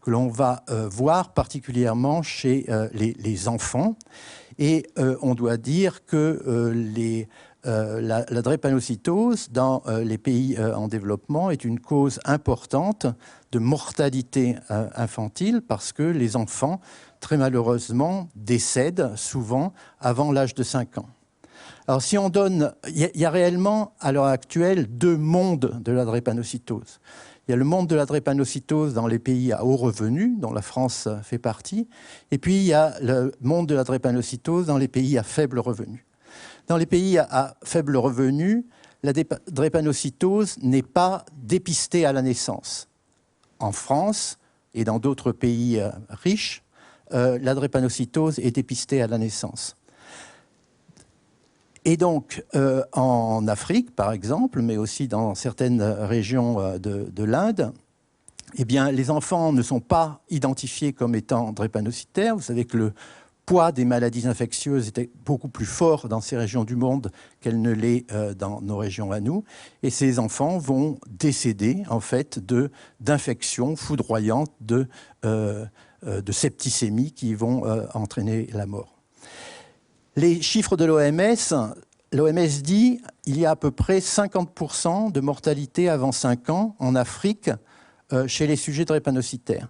B: que l'on va voir particulièrement chez les enfants. Et on doit dire que la drépanocytose dans les pays en développement est une cause importante de mortalité infantile, parce que les enfants, très malheureusement, décèdent souvent avant l'âge de 5 ans. Alors si on donne... Il y a réellement, à l'heure actuelle, 2 mondes de la drépanocytose. Il y a le monde de la drépanocytose dans les pays à haut revenu, dont la France fait partie, et puis il y a le monde de la drépanocytose dans les pays à faible revenu. Dans les pays à faible revenu, la drépanocytose n'est pas dépistée à la naissance. En France et dans d'autres pays riches, la drépanocytose est dépistée à la naissance. Et donc, en Afrique, par exemple, mais aussi dans certaines régions de l'Inde, eh bien, les enfants ne sont pas identifiés comme étant drépanocytaires. Vous savez que le poids des maladies infectieuses était beaucoup plus fort dans ces régions du monde qu'elle ne l'est dans nos régions à nous. Et ces enfants vont décéder, en fait, d'infections foudroyantes, de septicémie qui vont entraîner la mort. Les chiffres de l'OMS dit qu'il y a à peu près 50% de mortalité avant 5 ans en Afrique chez les sujets drépanocytaires.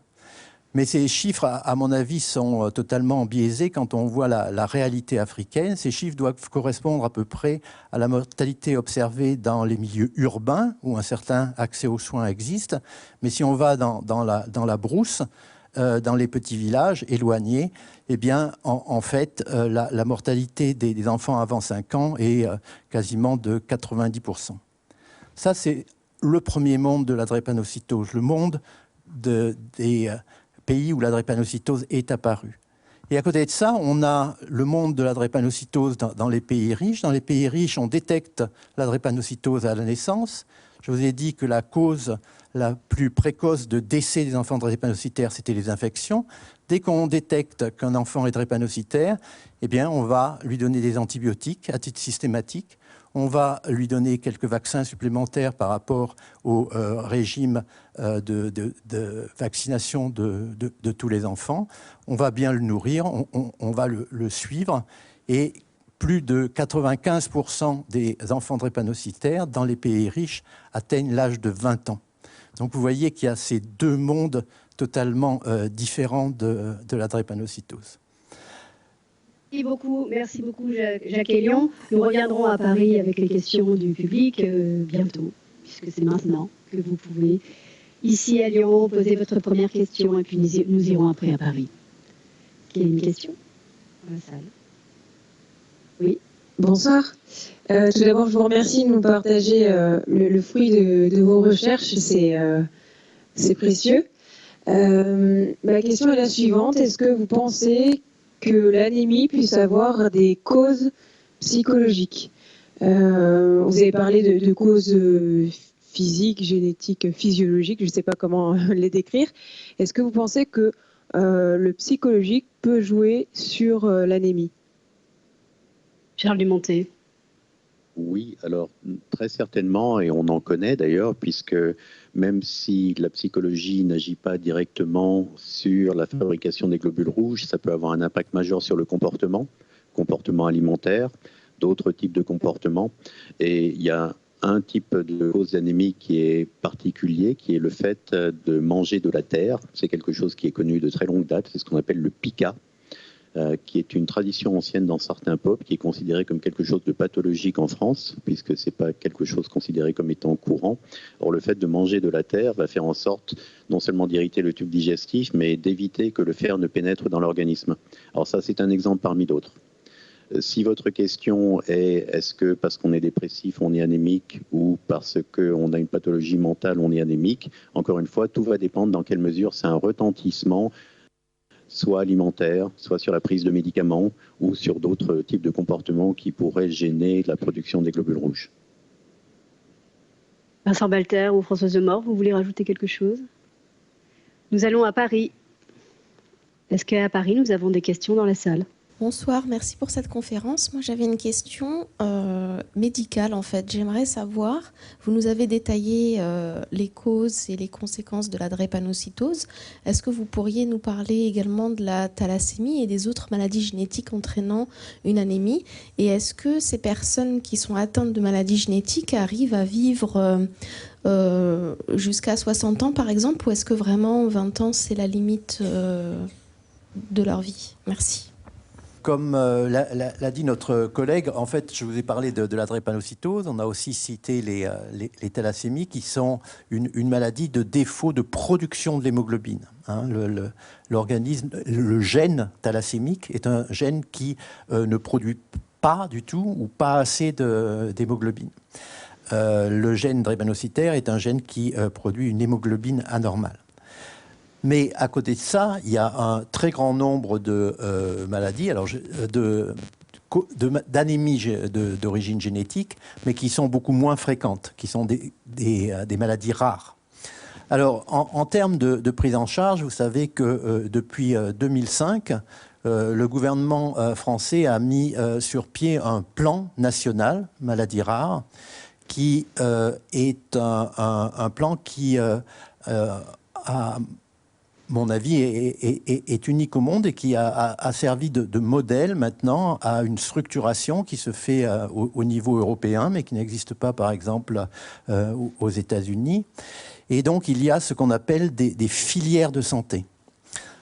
B: Mais ces chiffres, à mon avis, sont totalement biaisés quand on voit la réalité africaine. Ces chiffres doivent correspondre à peu près à la mortalité observée dans les milieux urbains, où un certain accès aux soins existe. Mais si on va dans la brousse, dans les petits villages éloignés, eh bien, en fait, la mortalité des enfants avant 5 ans est quasiment de 90%. Ça, c'est le premier monde de la drépanocytose, le monde des pays où la drépanocytose est apparue. Et à côté de ça, on a le monde de la drépanocytose dans les pays riches. Dans les pays riches, on détecte la drépanocytose à la naissance. Je vous ai dit que la cause la plus précoce de décès des enfants drépanocytaires, c'était les infections. Dès qu'on détecte qu'un enfant est drépanocytaire, eh bien, on va lui donner des antibiotiques à titre systématique. On va lui donner quelques vaccins supplémentaires par rapport au régime de vaccination de tous les enfants. On va bien le nourrir, on va le suivre. Et plus de 95% des enfants drépanocytaires dans les pays riches atteignent l'âge de 20 ans. Donc vous voyez qu'il y a ces deux mondes totalement différents de la drépanocytose.
A: Merci beaucoup Jacques Elion. Nous reviendrons à Paris avec les questions du public bientôt, puisque c'est maintenant que vous pouvez, ici à Lyon, poser votre première question et puis nous irons après à Paris. Qui a une question dans la salle? Oui.
F: Bonsoir. Tout d'abord, je vous remercie de nous partager le fruit de vos recherches. C'est précieux. Ma question est la suivante. Est-ce que vous pensez que l'anémie puisse avoir des causes psychologiques? Vous avez parlé de causes physiques, génétiques, physiologiques, je ne sais pas comment les décrire. Est-ce que vous pensez que le psychologique peut jouer sur l'anémie?
A: Charles Dumonté.
E: Oui, alors très certainement, et on en connaît d'ailleurs, puisque même si la psychologie n'agit pas directement sur la fabrication des globules rouges, ça peut avoir un impact majeur sur le comportement alimentaire, d'autres types de comportements. Et il y a un type de cause d'anémie qui est particulier, qui est le fait de manger de la terre. C'est quelque chose qui est connu de très longue date, c'est ce qu'on appelle le pica, qui est une tradition ancienne dans certains peuples, qui est considéré comme quelque chose de pathologique en France, puisque ce n'est pas quelque chose considéré comme étant courant. Or, le fait de manger de la terre va faire en sorte non seulement d'irriter le tube digestif, mais d'éviter que le fer ne pénètre dans l'organisme. Alors ça, c'est un exemple parmi d'autres. Si votre question est est-ce que parce qu'on est dépressif, on est anémique, ou parce qu'on a une pathologie mentale, on est anémique, encore une fois, tout va dépendre dans quelle mesure c'est un retentissement soit alimentaire, soit sur la prise de médicaments ou sur d'autres types de comportements qui pourraient gêner la production des globules rouges.
A: Vincent Balter ou Françoise Demort, vous voulez rajouter quelque chose? Nous allons à Paris. Est-ce qu'à Paris, nous avons des questions dans la salle?
G: Bonsoir, merci pour cette conférence. Moi, j'avais une question médicale, en fait. J'aimerais savoir, vous nous avez détaillé les causes et les conséquences de la drépanocytose. Est-ce que vous pourriez nous parler également de la thalassémie et des autres maladies génétiques entraînant une anémie? Et est-ce que ces personnes qui sont atteintes de maladies génétiques arrivent à vivre jusqu'à 60 ans, par exemple, ou est-ce que vraiment 20 ans, c'est la limite de leur vie? Merci.
B: Comme l'a dit notre collègue, en fait, je vous ai parlé de la drépanocytose. On a aussi cité les thalassémies, qui sont une maladie de défaut de production de l'hémoglobine. Hein, l'organisme, le gène thalassémique est un gène qui ne produit pas du tout ou pas assez d'hémoglobine. Le gène drépanocytaire est un gène qui produit une hémoglobine anormale. Mais à côté de ça, il y a un très grand nombre de maladies, d'anémies d'origine génétique, mais qui sont beaucoup moins fréquentes, qui sont des maladies rares. Alors, en termes de prise en charge, vous savez que depuis 2005, le gouvernement français a mis sur pied un plan national maladies rares, qui est un plan qui a, mon avis, est unique au monde et qui a servi de modèle maintenant à une structuration qui se fait au niveau européen, mais qui n'existe pas, par exemple, aux États-Unis. Et donc, il y a ce qu'on appelle des filières de santé.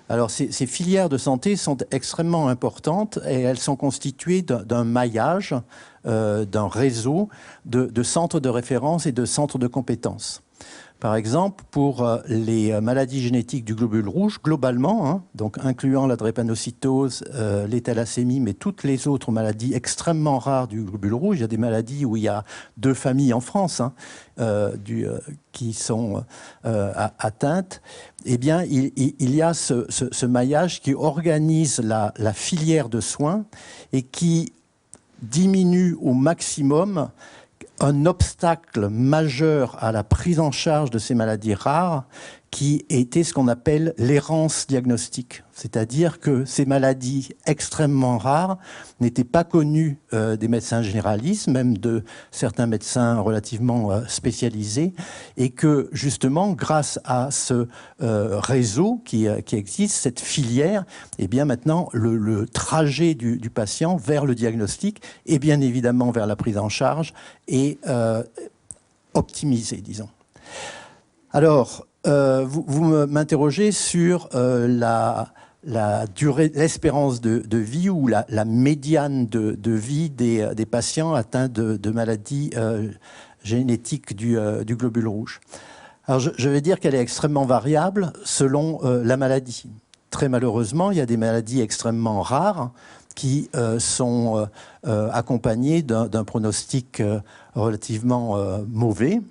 B: Alors, ces filières de santé sont extrêmement importantes et elles sont constituées d'un maillage, d'un réseau de centres de référence et de centres de compétences. Par exemple, pour les maladies génétiques du globule rouge, globalement, hein, donc incluant la drépanocytose, les thalassémies, mais toutes les autres maladies extrêmement rares du globule rouge, il y a des maladies où il y a 2 familles en France hein, qui sont atteintes, eh bien, il y a ce maillage qui organise la filière de soins et qui diminue au maximum un obstacle majeur à la prise en charge de ces maladies rares qui était ce qu'on appelle l'errance diagnostique. C'est-à-dire que ces maladies extrêmement rares n'étaient pas connues des médecins généralistes, même de certains médecins relativement spécialisés, et que justement, grâce à ce réseau qui existe, cette filière, eh bien maintenant, le trajet du patient vers le diagnostic et bien évidemment vers la prise en charge est optimisé, disons. Alors, vous m'interrogez sur l'espérance de vie ou la médiane de vie des patients atteints de maladies génétiques du globule rouge. Alors, je vais dire qu'elle est extrêmement variable selon la maladie. Très malheureusement, il y a des maladies extrêmement rares qui sont accompagnées d'un pronostic relativement mauvais.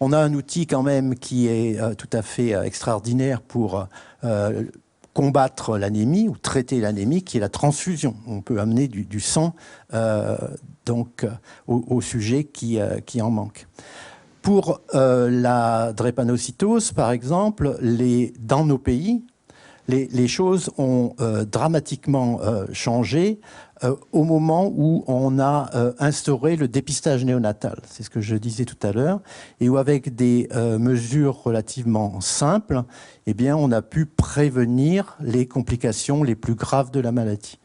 B: On a un outil quand même qui est tout à fait extraordinaire pour combattre l'anémie ou traiter l'anémie, qui est la transfusion. On peut amener du sang donc, au sujet qui en manque. Pour la drépanocytose, par exemple, dans nos pays, les choses ont dramatiquement changé au moment où on a instauré le dépistage néonatal. C'est ce que je disais tout à l'heure. Et où avec des mesures relativement simples, eh bien, on a pu prévenir les complications les plus graves de la maladie.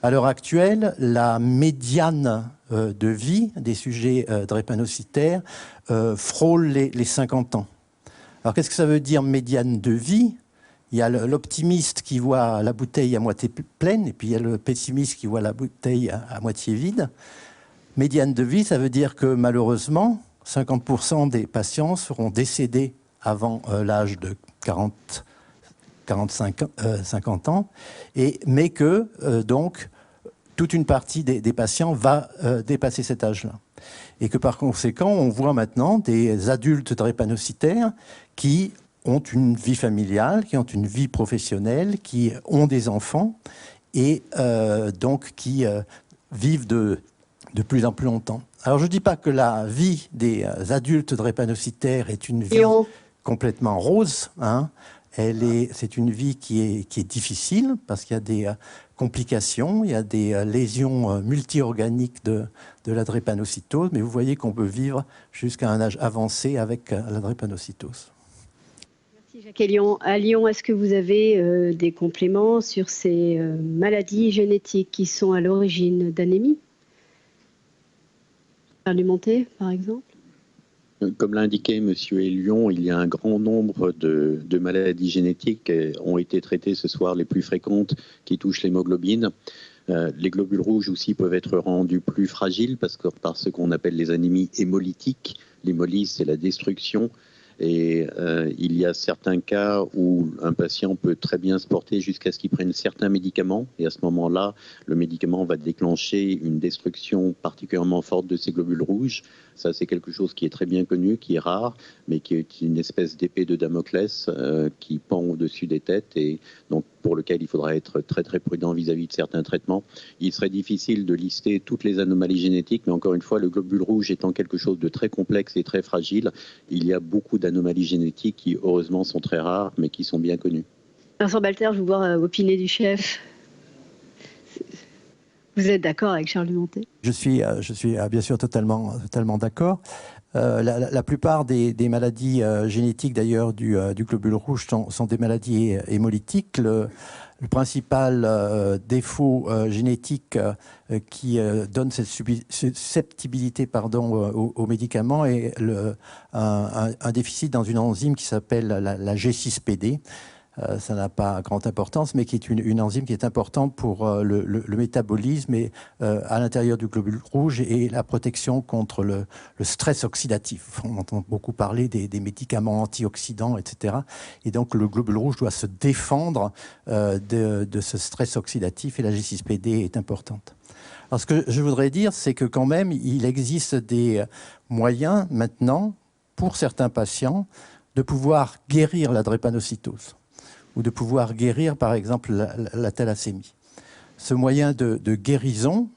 B: À l'heure actuelle, la médiane de vie des sujets drépanocytaires frôle les 50 ans. Alors qu'est-ce que ça veut dire médiane de vie ? Il y a l'optimiste qui voit la bouteille à moitié pleine, et puis il y a le pessimiste qui voit la bouteille à moitié vide. Médiane de vie, ça veut dire que malheureusement, 50% des patients seront décédés avant l'âge de 50 ans, mais que donc toute une partie des patients va dépasser cet âge-là. Et que par conséquent, on voit maintenant des adultes drépanocytaires qui ont une vie familiale, qui ont une vie professionnelle, qui ont des enfants et donc qui vivent de plus en plus longtemps. Alors je ne dis pas que la vie des adultes drépanocytaires est une vie complètement rose. Hein. C'est une vie qui est difficile parce qu'il y a des complications, il y a des lésions multi-organiques de la drépanocytose, mais vous voyez qu'on peut vivre jusqu'à un âge avancé avec la drépanocytose.
A: Jacques Elion. À Lyon, est-ce que vous avez des compléments sur ces maladies génétiques qui sont à l'origine d'anémie? Alimenté, par exemple?
E: Comme l'a indiqué M. Elion, il y a un grand nombre de maladies génétiques qui ont été traitées ce soir, les plus fréquentes qui touchent l'hémoglobine. Les globules rouges aussi peuvent être rendus plus fragiles par ce qu'on appelle les anémies hémolytiques. L'hémolyse, c'est la destruction. Et il y a certains cas où un patient peut très bien se porter jusqu'à ce qu'il prenne certains médicaments. Et à ce moment-là, le médicament va déclencher une destruction particulièrement forte de ces globules rouges. Ça, c'est quelque chose qui est très bien connu, qui est rare, mais qui est une espèce d'épée de Damoclès qui pend au-dessus des têtes et donc pour lequel il faudra être très très prudent vis-à-vis de certains traitements. Il serait difficile de lister toutes les anomalies génétiques, mais encore une fois, le globule rouge étant quelque chose de très complexe et très fragile, il y a beaucoup d'anomalies génétiques qui, heureusement, sont très rares, mais qui sont bien connues.
A: Vincent Balter, je vous vois opiner du chef. Vous êtes d'accord avec Charles Dumontet? Je suis
B: bien sûr totalement d'accord. La plupart des maladies génétiques d'ailleurs du globule rouge sont des maladies hémolytiques. Le principal défaut génétique qui donne cette susceptibilité aux médicaments est un déficit dans une enzyme qui s'appelle la G6PD. ça n'a pas grande importance, mais qui est une enzyme qui est importante pour le métabolisme et, à l'intérieur du globule rouge et la protection contre le stress oxydatif. On entend beaucoup parler des médicaments antioxydants, etc. Et donc le globule rouge doit se défendre de ce stress oxydatif et la G6PD est importante. Alors ce que je voudrais dire, c'est que quand même, il existe des moyens maintenant, pour certains patients, de pouvoir guérir la drépanocytose ou de pouvoir guérir, par exemple, la thalassémie. Ce moyen de guérison,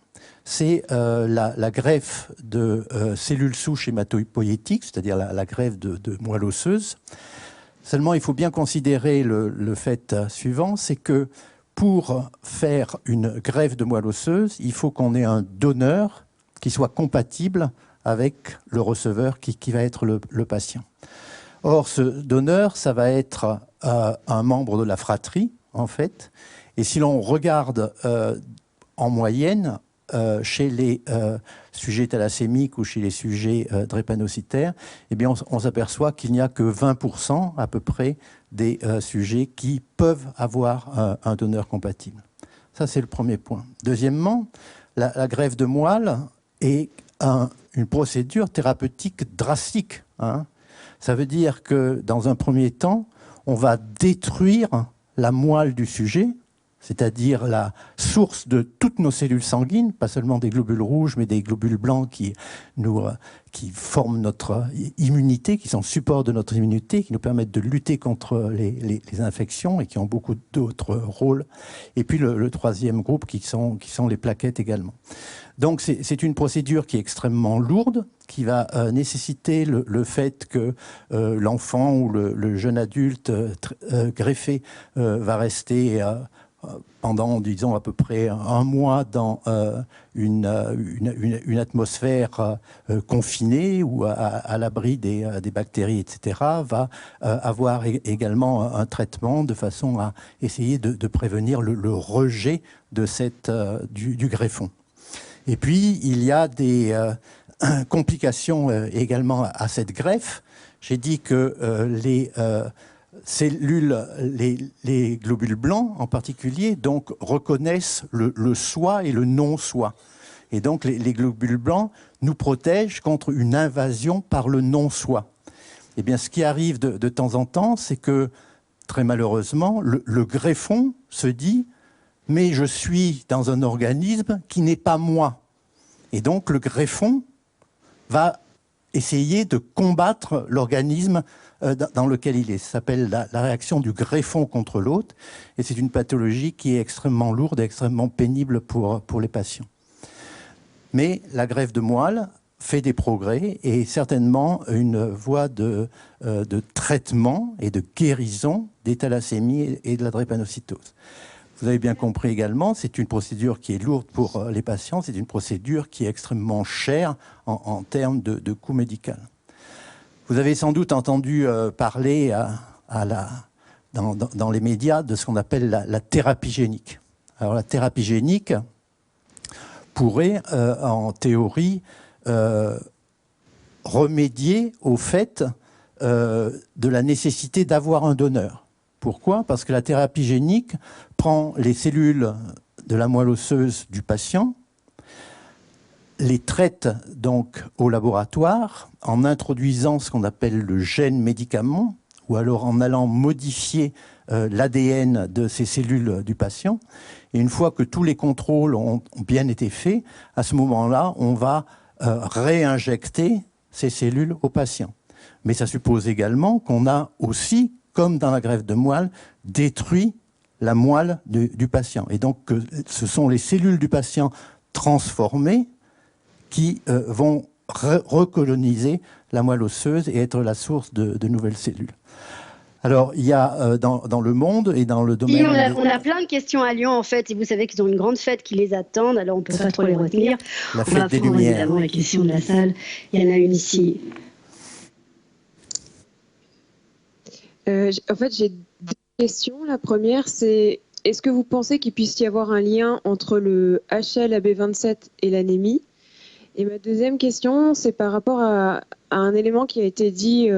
B: c'est la greffe de cellules souches hématopoïétiques, c'est-à-dire la greffe de moelle osseuse. Seulement, il faut bien considérer le fait suivant, c'est que pour faire une greffe de moelle osseuse, il faut qu'on ait un donneur qui soit compatible avec le receveur qui va être le patient. Or, ce donneur, ça va être un membre de la fratrie, en fait. Et si l'on regarde en moyenne, chez les sujets thalassémiques ou chez les sujets drépanocytaires, eh bien, on s'aperçoit qu'il n'y a que 20% à peu près des sujets qui peuvent avoir un donneur compatible. Ça, c'est le premier point. Deuxièmement, la greffe de moelle est une procédure thérapeutique drastique, hein. Ça veut dire que, dans un premier temps, on va détruire la moelle du sujet, c'est-à-dire la source de toutes nos cellules sanguines, pas seulement des globules rouges, mais des globules blancs qui forment notre immunité, qui sont support de notre immunité, qui nous permettent de lutter contre les infections et qui ont beaucoup d'autres rôles. Et puis le troisième groupe qui sont les plaquettes également. Donc c'est une procédure qui est extrêmement lourde, qui va nécessiter le fait que l'enfant ou le jeune adulte greffé va rester pendant, disons, à peu près un mois dans une atmosphère confinée ou à l'abri des bactéries, etc., va avoir également un traitement de façon à essayer de prévenir le rejet de du greffon. Et puis, il y a des complications également à cette greffe. J'ai dit que les cellules, les globules blancs en particulier, donc reconnaissent le soi et le non-soi. Et donc les globules blancs nous protègent contre une invasion par le non-soi. Eh bien, ce qui arrive de temps en temps, c'est que, très malheureusement, le greffon se dit « mais je suis dans un organisme qui n'est pas moi ». Et donc le greffon va essayer de combattre l'organisme dans lequel il est. Ça s'appelle la réaction du greffon contre l'autre. Et c'est une pathologie qui est extrêmement lourde et extrêmement pénible pour les patients. Mais la greffe de moelle fait des progrès et est certainement une voie de traitement et de guérison des thalassémies et de la drépanocytose. Vous avez bien compris également, c'est une procédure qui est lourde pour les patients, c'est une procédure qui est extrêmement chère en termes de coût médical. Vous avez sans doute entendu parler dans les médias de ce qu'on appelle la thérapie génique. Alors la thérapie génique pourrait, en théorie, remédier au fait de la nécessité d'avoir un donneur. Pourquoi? Parce que la thérapie génique prend les cellules de la moelle osseuse du patient, les traite donc au laboratoire en introduisant ce qu'on appelle le gène médicament ou alors en allant modifier l'ADN de ces cellules du patient. Et une fois que tous les contrôles ont bien été faits, à ce moment-là, on va réinjecter ces cellules au patient. Mais ça suppose également qu'on a aussi, comme dans la greffe de moelle, détruit la moelle du patient. Et donc, ce sont les cellules du patient transformées qui vont recoloniser la moelle osseuse et être la source de nouvelles cellules. Alors, il y a dans le monde et dans le domaine...
A: On a plein de questions à Lyon, en fait, et vous savez qu'ils ont une grande fête qui les attend, alors on ne peut pas trop les retenir.
B: La fête des Lumières.
A: Évidemment, les questions de la salle. Il y en a une ici.
F: En fait, j'ai deux questions. La première, c'est est-ce que vous pensez qu'il puisse y avoir un lien entre le HLA-B27 et l'anémie? Et ma deuxième question, c'est par rapport à un élément qui a été dit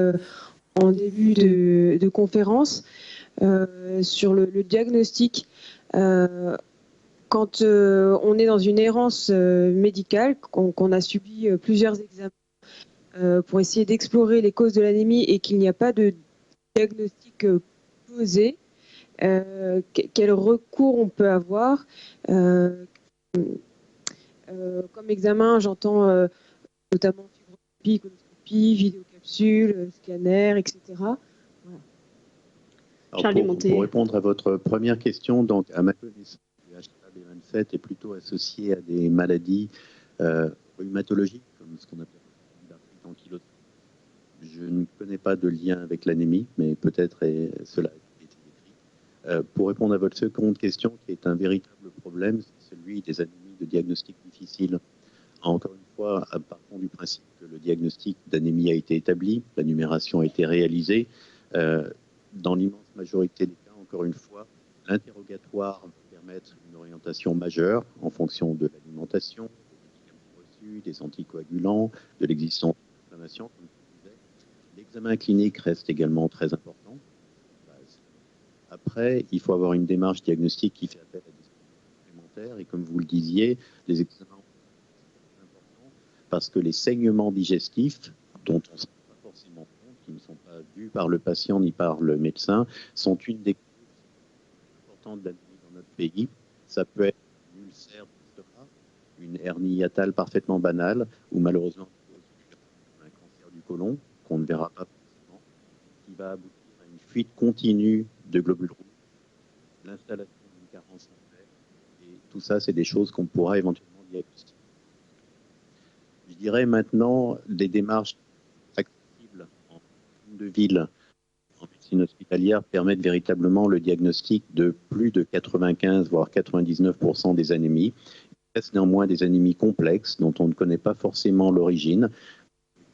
F: en début de conférence. sur le diagnostic. Quand on est dans une errance médicale, qu'on a subi plusieurs examens pour essayer d'explorer les causes de l'anémie et qu'il n'y a pas de diagnostic posé, quel recours on peut avoir comme examen, j'entends notamment fibroscopie, colonoscopie, vidéocapsule, scanner, etc. Voilà.
E: Alors pour répondre à votre première question, donc à ma connaissance, le HLA-B27 est plutôt associé à des maladies rhumatologiques, comme ce qu'on appelle l'arthrite ankylosante. Je ne connais pas de lien avec l'anémie, mais peut-être cela a été décrit. Pour répondre à votre seconde question, qui est un véritable problème, c'est celui des anémies de diagnostic difficile. Encore une fois, partons du principe que le diagnostic d'anémie a été établi, la numération a été réalisée. Dans l'immense majorité des cas, encore une fois, l'interrogatoire va permettre une orientation majeure en fonction de l'alimentation, des médicaments reçus, des anticoagulants, de l'existence d'inflammation, comme je disais. L'examen clinique reste également très important. Après, il faut avoir une démarche diagnostique qui fait appel à des complémentaires. Et comme vous le disiez, les examens sont importants parce que les saignements digestifs, dont on ne se rend pas forcément compte, qui ne sont pas vus par le patient ni par le médecin, sont une des causes importantes d'anémie dans notre pays. Ça peut être une ulcère d'estomac, une hernie hiatale parfaitement banale, ou malheureusement un cancer du côlon, qu'on ne verra pas forcément, qui va aboutir à une fuite continue de globules rouges, l'installation d'une carence en fer, et tout ça, c'est des choses qu'on pourra éventuellement diagnostiquer. Je dirais maintenant, des démarches accessibles en de ville, en médecine hospitalière, permettent véritablement le diagnostic de plus de 95 voire 99% des anémies. Il reste néanmoins des anémies complexes dont on ne connaît pas forcément l'origine,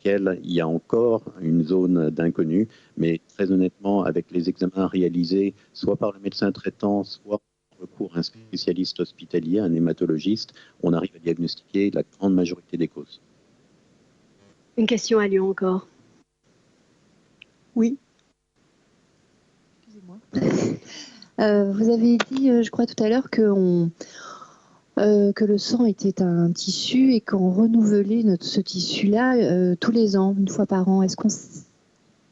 E: il y a encore une zone d'inconnu, mais très honnêtement, avec les examens réalisés soit par le médecin traitant, soit par recours à un spécialiste hospitalier, un hématologiste, on arrive à diagnostiquer la grande majorité des causes.
A: Une question à Lyon encore.
H: Oui. Excusez-moi. Vous avez dit, je crois tout à l'heure, que le sang était un tissu et qu'on renouvelait ce tissu-là tous les ans, une fois par an. Est-ce qu'on...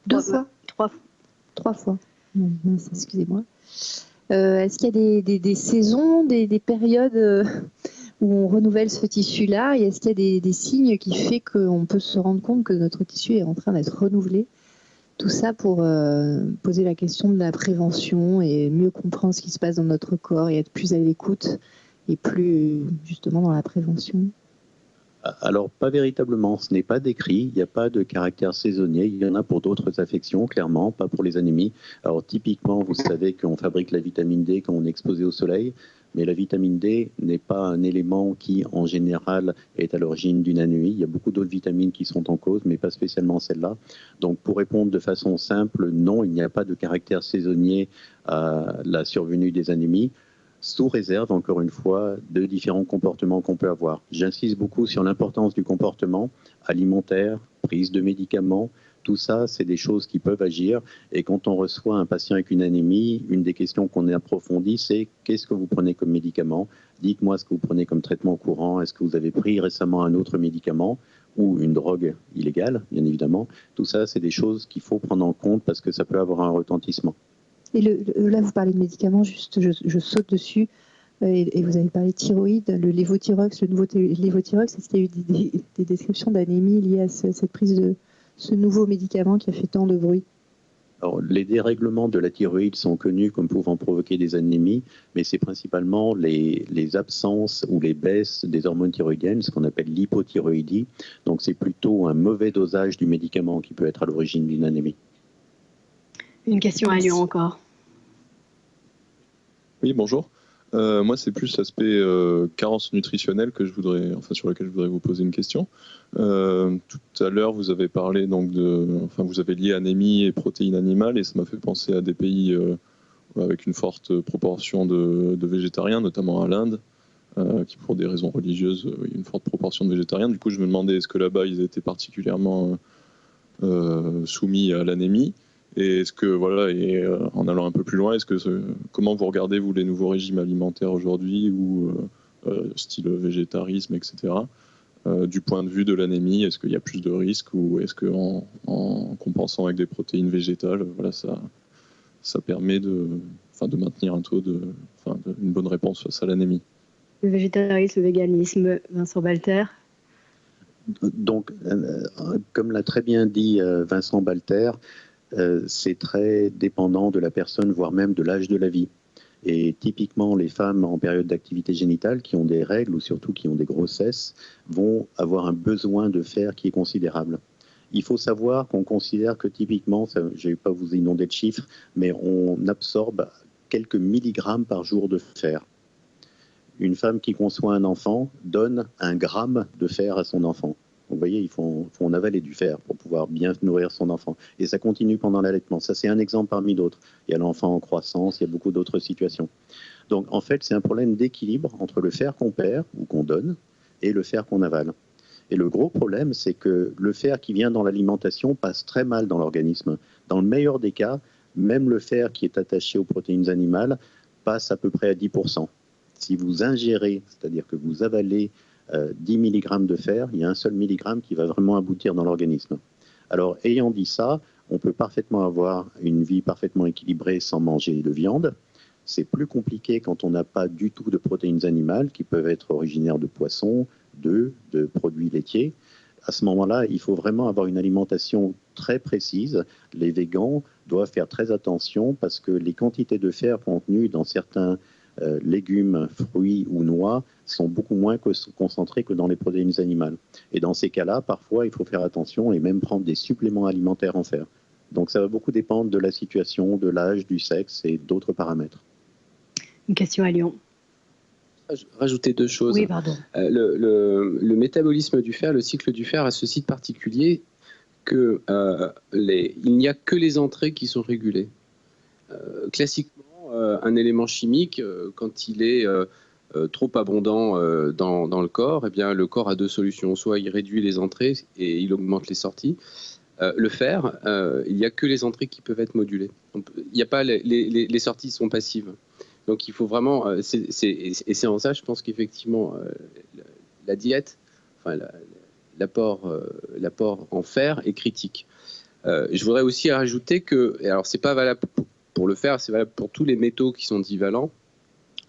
H: Deux fois ? Trois fois. Non, excusez-moi. Est-ce qu'il y a des saisons, des périodes où on renouvelle ce tissu-là, et est-ce qu'il y a des signes qui font qu'on peut se rendre compte que notre tissu est en train d'être renouvelé ? Tout ça pour poser la question de la prévention et mieux comprendre ce qui se passe dans notre corps et être plus à l'écoute et plus justement dans la prévention.
E: Alors, pas véritablement, ce n'est pas décrit, il n'y a pas de caractère saisonnier, il y en a pour d'autres affections, clairement, pas pour les anémies. Alors, typiquement, vous savez qu'on fabrique la vitamine D quand on est exposé au soleil, mais la vitamine D n'est pas un élément qui, en général, est à l'origine d'une anémie. Il y a beaucoup d'autres vitamines qui sont en cause, mais pas spécialement celle-là. Donc, pour répondre de façon simple, non, il n'y a pas de caractère saisonnier à la survenue des anémies, sous réserve, encore une fois, de différents comportements qu'on peut avoir. J'insiste beaucoup sur l'importance du comportement alimentaire, prise de médicaments. Tout ça, c'est des choses qui peuvent agir. Et quand on reçoit un patient avec une anémie, une des questions qu'on approfondit, c'est qu'est-ce que vous prenez comme médicament ? Dites-moi ce que vous prenez comme traitement courant. Est-ce que vous avez pris récemment un autre médicament ou une drogue illégale, bien évidemment. Tout ça, c'est des choses qu'il faut prendre en compte parce que ça peut avoir un retentissement.
H: Et là, vous parlez de médicaments, juste, je saute dessus, et vous avez parlé de thyroïde, le lévothyrox, le nouveau lévothyrox. Est-ce qu'il y a eu des descriptions d'anémie liées à cette prise de ce nouveau médicament qui a fait tant de bruit ?
E: Alors, les dérèglements de la thyroïde sont connus comme pouvant provoquer des anémies, mais c'est principalement les absences ou les baisses des hormones thyroïdiennes, ce qu'on appelle l'hypothyroïdie. Donc, c'est plutôt un mauvais dosage du médicament qui peut être à l'origine d'une anémie.
A: Une question à Lyon encore.
I: Oui, bonjour. Moi, c'est plus l'aspect carence nutritionnelle sur lequel je voudrais vous poser une question. Tout à l'heure, vous avez parlé vous avez lié anémie et protéines animales, et ça m'a fait penser à des pays avec une forte proportion de végétariens, notamment à l'Inde, qui pour des raisons religieuses, il y a une forte proportion de végétariens. Du coup, je me demandais est-ce que là-bas, ils étaient particulièrement soumis à l'anémie. Et est-ce que, voilà, et en allant un peu plus loin, comment vous regardez, vous, les nouveaux régimes alimentaires aujourd'hui, ou style végétarisme, etc., du point de vue de l'anémie, est-ce qu'il y a plus de risques, ou est-ce qu'en compensant avec des protéines végétales, voilà, ça permet de maintenir un taux une bonne réponse face à l'anémie?
A: Le végétarisme, le véganisme, Vincent Balter.
E: Donc, comme l'a très bien dit Vincent Balter, c'est très dépendant de la personne, voire même de l'âge de la vie. Et typiquement, les femmes en période d'activité génitale qui ont des règles ou surtout qui ont des grossesses vont avoir un besoin de fer qui est considérable. Il faut savoir qu'on considère que typiquement, je ne vais pas vous inonder de chiffres, mais on absorbe quelques milligrammes par jour de fer. Une femme qui conçoit un enfant donne 1 gramme de fer à son enfant. Vous voyez, il faut en avaler du fer pour pouvoir bien nourrir son enfant. Et ça continue pendant l'allaitement. Ça, c'est un exemple parmi d'autres. Il y a l'enfant en croissance, il y a beaucoup d'autres situations. Donc, en fait, c'est un problème d'équilibre entre le fer qu'on perd ou qu'on donne et le fer qu'on avale. Et le gros problème, c'est que le fer qui vient dans l'alimentation passe très mal dans l'organisme. Dans le meilleur des cas, même le fer qui est attaché aux protéines animales passe à peu près à 10%. Si vous ingérez, c'est-à-dire que vous avalez 10 mg de fer, il y a un seul milligramme qui va vraiment aboutir dans l'organisme. Alors, ayant dit ça, on peut parfaitement avoir une vie parfaitement équilibrée sans manger de viande. C'est plus compliqué quand on n'a pas du tout de protéines animales qui peuvent être originaires de poissons, d'œufs, de produits laitiers. À ce moment-là, il faut vraiment avoir une alimentation très précise. Les végans doivent faire très attention parce que les quantités de fer contenues dans certains légumes, fruits ou noix sont beaucoup moins concentrés que dans les protéines animales. Et dans ces cas-là, parfois, il faut faire attention et même prendre des suppléments alimentaires en fer. Donc ça va beaucoup dépendre de la situation, de l'âge, du sexe et d'autres paramètres.
A: Une question à Lyon.
D: Rajouter 2 choses.
A: Oui, pardon.
D: Le métabolisme du fer, le cycle du fer a ce site particulier que il n'y a que les entrées qui sont régulées. Classiquement, un élément chimique, quand il est trop abondant dans le corps, eh bien, le corps a 2 solutions. Soit il réduit les entrées et il augmente les sorties. Le fer, il n'y a que les entrées qui peuvent être modulées. Il n'y a pas les sorties sont passives. Donc il faut vraiment, et c'est en ça, je pense qu'effectivement, la diète, enfin l'apport en fer est critique. Je voudrais aussi rajouter que, alors c'est pas valable pour le fer, c'est valable pour tous les métaux qui sont divalents,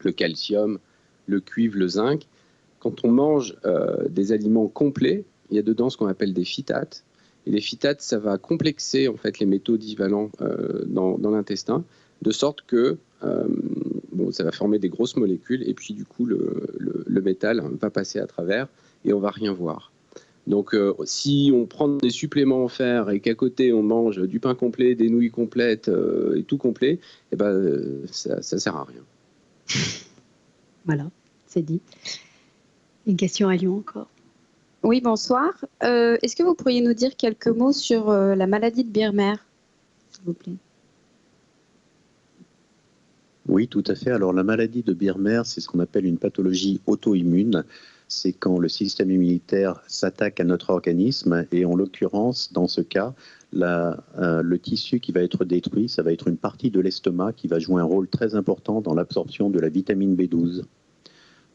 D: le calcium, le cuivre, le zinc. Quand on mange des aliments complets, il y a dedans ce qu'on appelle des phytates. Et les phytates, ça va complexer en fait les métaux divalents dans l'intestin, de sorte que ça va former des grosses molécules, et puis du coup le métal va passer à travers et on va rien voir. Donc si on prend des suppléments en fer et qu'à côté on mange du pain complet, des nouilles complètes et tout complet, eh ben, ça sert à rien.
A: Voilà, c'est dit. Une question à Lyon encore.
J: Oui, bonsoir. Est-ce que vous pourriez nous dire quelques mots sur la maladie de Birmer, s'il vous plaît?
E: Oui, tout à fait. Alors la maladie de Birmer, c'est ce qu'on appelle une pathologie auto-immune. C'est quand le système immunitaire s'attaque à notre organisme et en l'occurrence, dans ce cas, le tissu qui va être détruit, ça va être une partie de l'estomac qui va jouer un rôle très important dans l'absorption de la vitamine B12.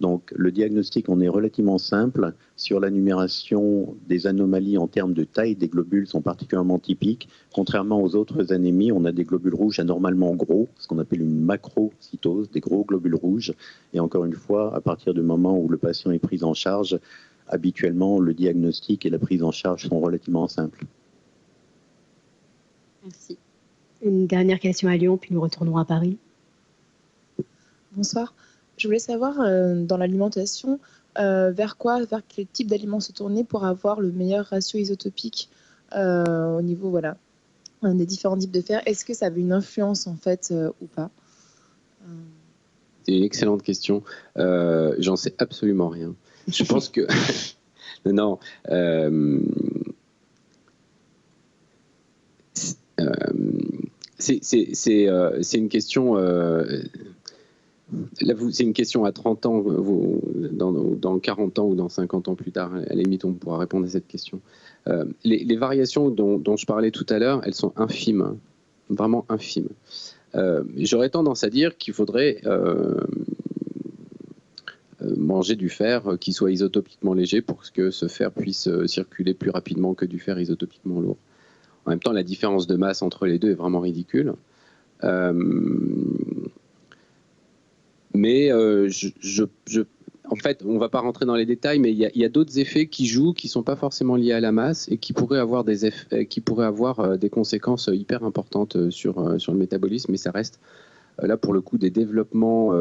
E: Donc le diagnostic en est relativement simple. Sur la numération, des anomalies en termes de taille des globules sont particulièrement typiques. Contrairement aux autres anémies, on a des globules rouges anormalement gros, ce qu'on appelle une macrocytose, des gros globules rouges. Et encore une fois, à partir du moment où le patient est pris en charge, habituellement le diagnostic et la prise en charge sont relativement simples.
J: Merci.
A: Une dernière question à Lyon, puis nous retournerons à Paris.
K: Bonsoir. Je voulais savoir, dans l'alimentation, vers quel type d'aliments se tourner pour avoir le meilleur ratio isotopique au niveau des différents types de fer. Est-ce que ça avait une influence en fait ou pas?
D: C'est une excellente question. J'en sais absolument rien. Je pense que... non. C'est une question... Là, c'est une question à 30 ans, dans 40 ans ou dans 50 ans plus tard, à la limite, on pourra répondre à cette question. Les variations dont je parlais tout à l'heure, elles sont infimes. vraiment infime. J'aurais tendance à dire qu'il faudrait manger du fer qui soit isotopiquement léger pour que ce fer puisse circuler plus rapidement que du fer isotopiquement lourd. En même temps, la différence de masse entre les deux est vraiment ridicule. Mais en fait, on ne va pas rentrer dans les détails, mais il y a d'autres effets qui jouent, qui ne sont pas forcément liés à la masse et qui pourraient avoir des conséquences hyper importantes sur le métabolisme. Mais ça reste, là, pour le coup, des développements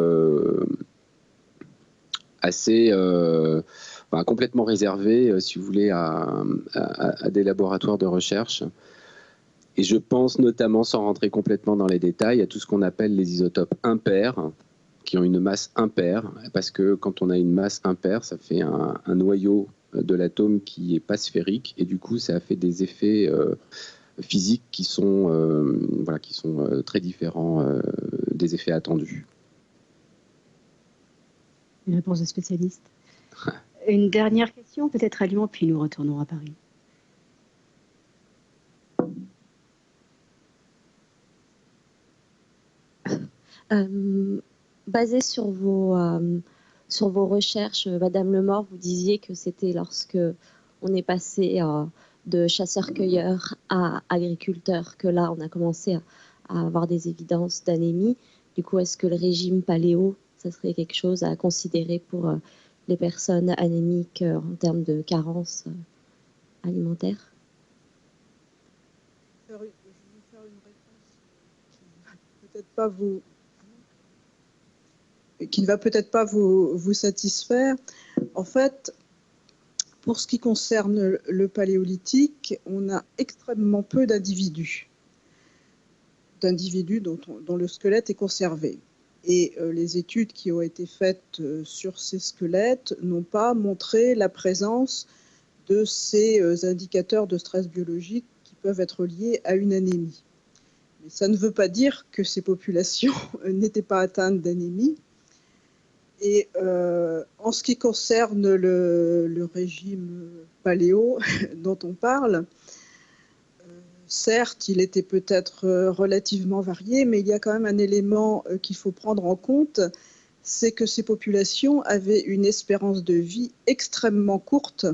D: assez complètement réservés, si vous voulez, à des laboratoires de recherche. Et je pense notamment, sans rentrer complètement dans les détails, à tout ce qu'on appelle les isotopes impairs, qui ont une masse impaire, parce que quand on a une masse impaire, ça fait un noyau de l'atome qui n'est pas sphérique, et du coup, ça fait des effets physiques qui sont très différents des effets attendus.
A: Une réponse de spécialiste. Une dernière question, peut-être à Lyon, puis nous retournons à Paris.
L: Basé sur vos recherches, Madame Lemort, vous disiez que c'était lorsque on est passé de chasseurs-cueilleurs à agriculteurs que là, on a commencé à avoir des évidences d'anémie. Du coup, est-ce que le régime paléo, ça serait quelque chose à considérer pour les personnes anémiques en termes de carence alimentaire?
C: Je vais vous faire une réponse qui ne va peut-être pas vous satisfaire. En fait, pour ce qui concerne le paléolithique, on a extrêmement peu d'individus dont le squelette est conservé. Et les études qui ont été faites sur ces squelettes n'ont pas montré la présence de ces indicateurs de stress biologique qui peuvent être liés à une anémie. Mais ça ne veut pas dire que ces populations n'étaient pas atteintes d'anémie. Et en ce qui concerne le régime paléo dont on parle, certes, il était peut-être relativement varié, mais il y a quand même un élément qu'il faut prendre en compte, c'est que ces populations avaient une espérance de vie extrêmement courte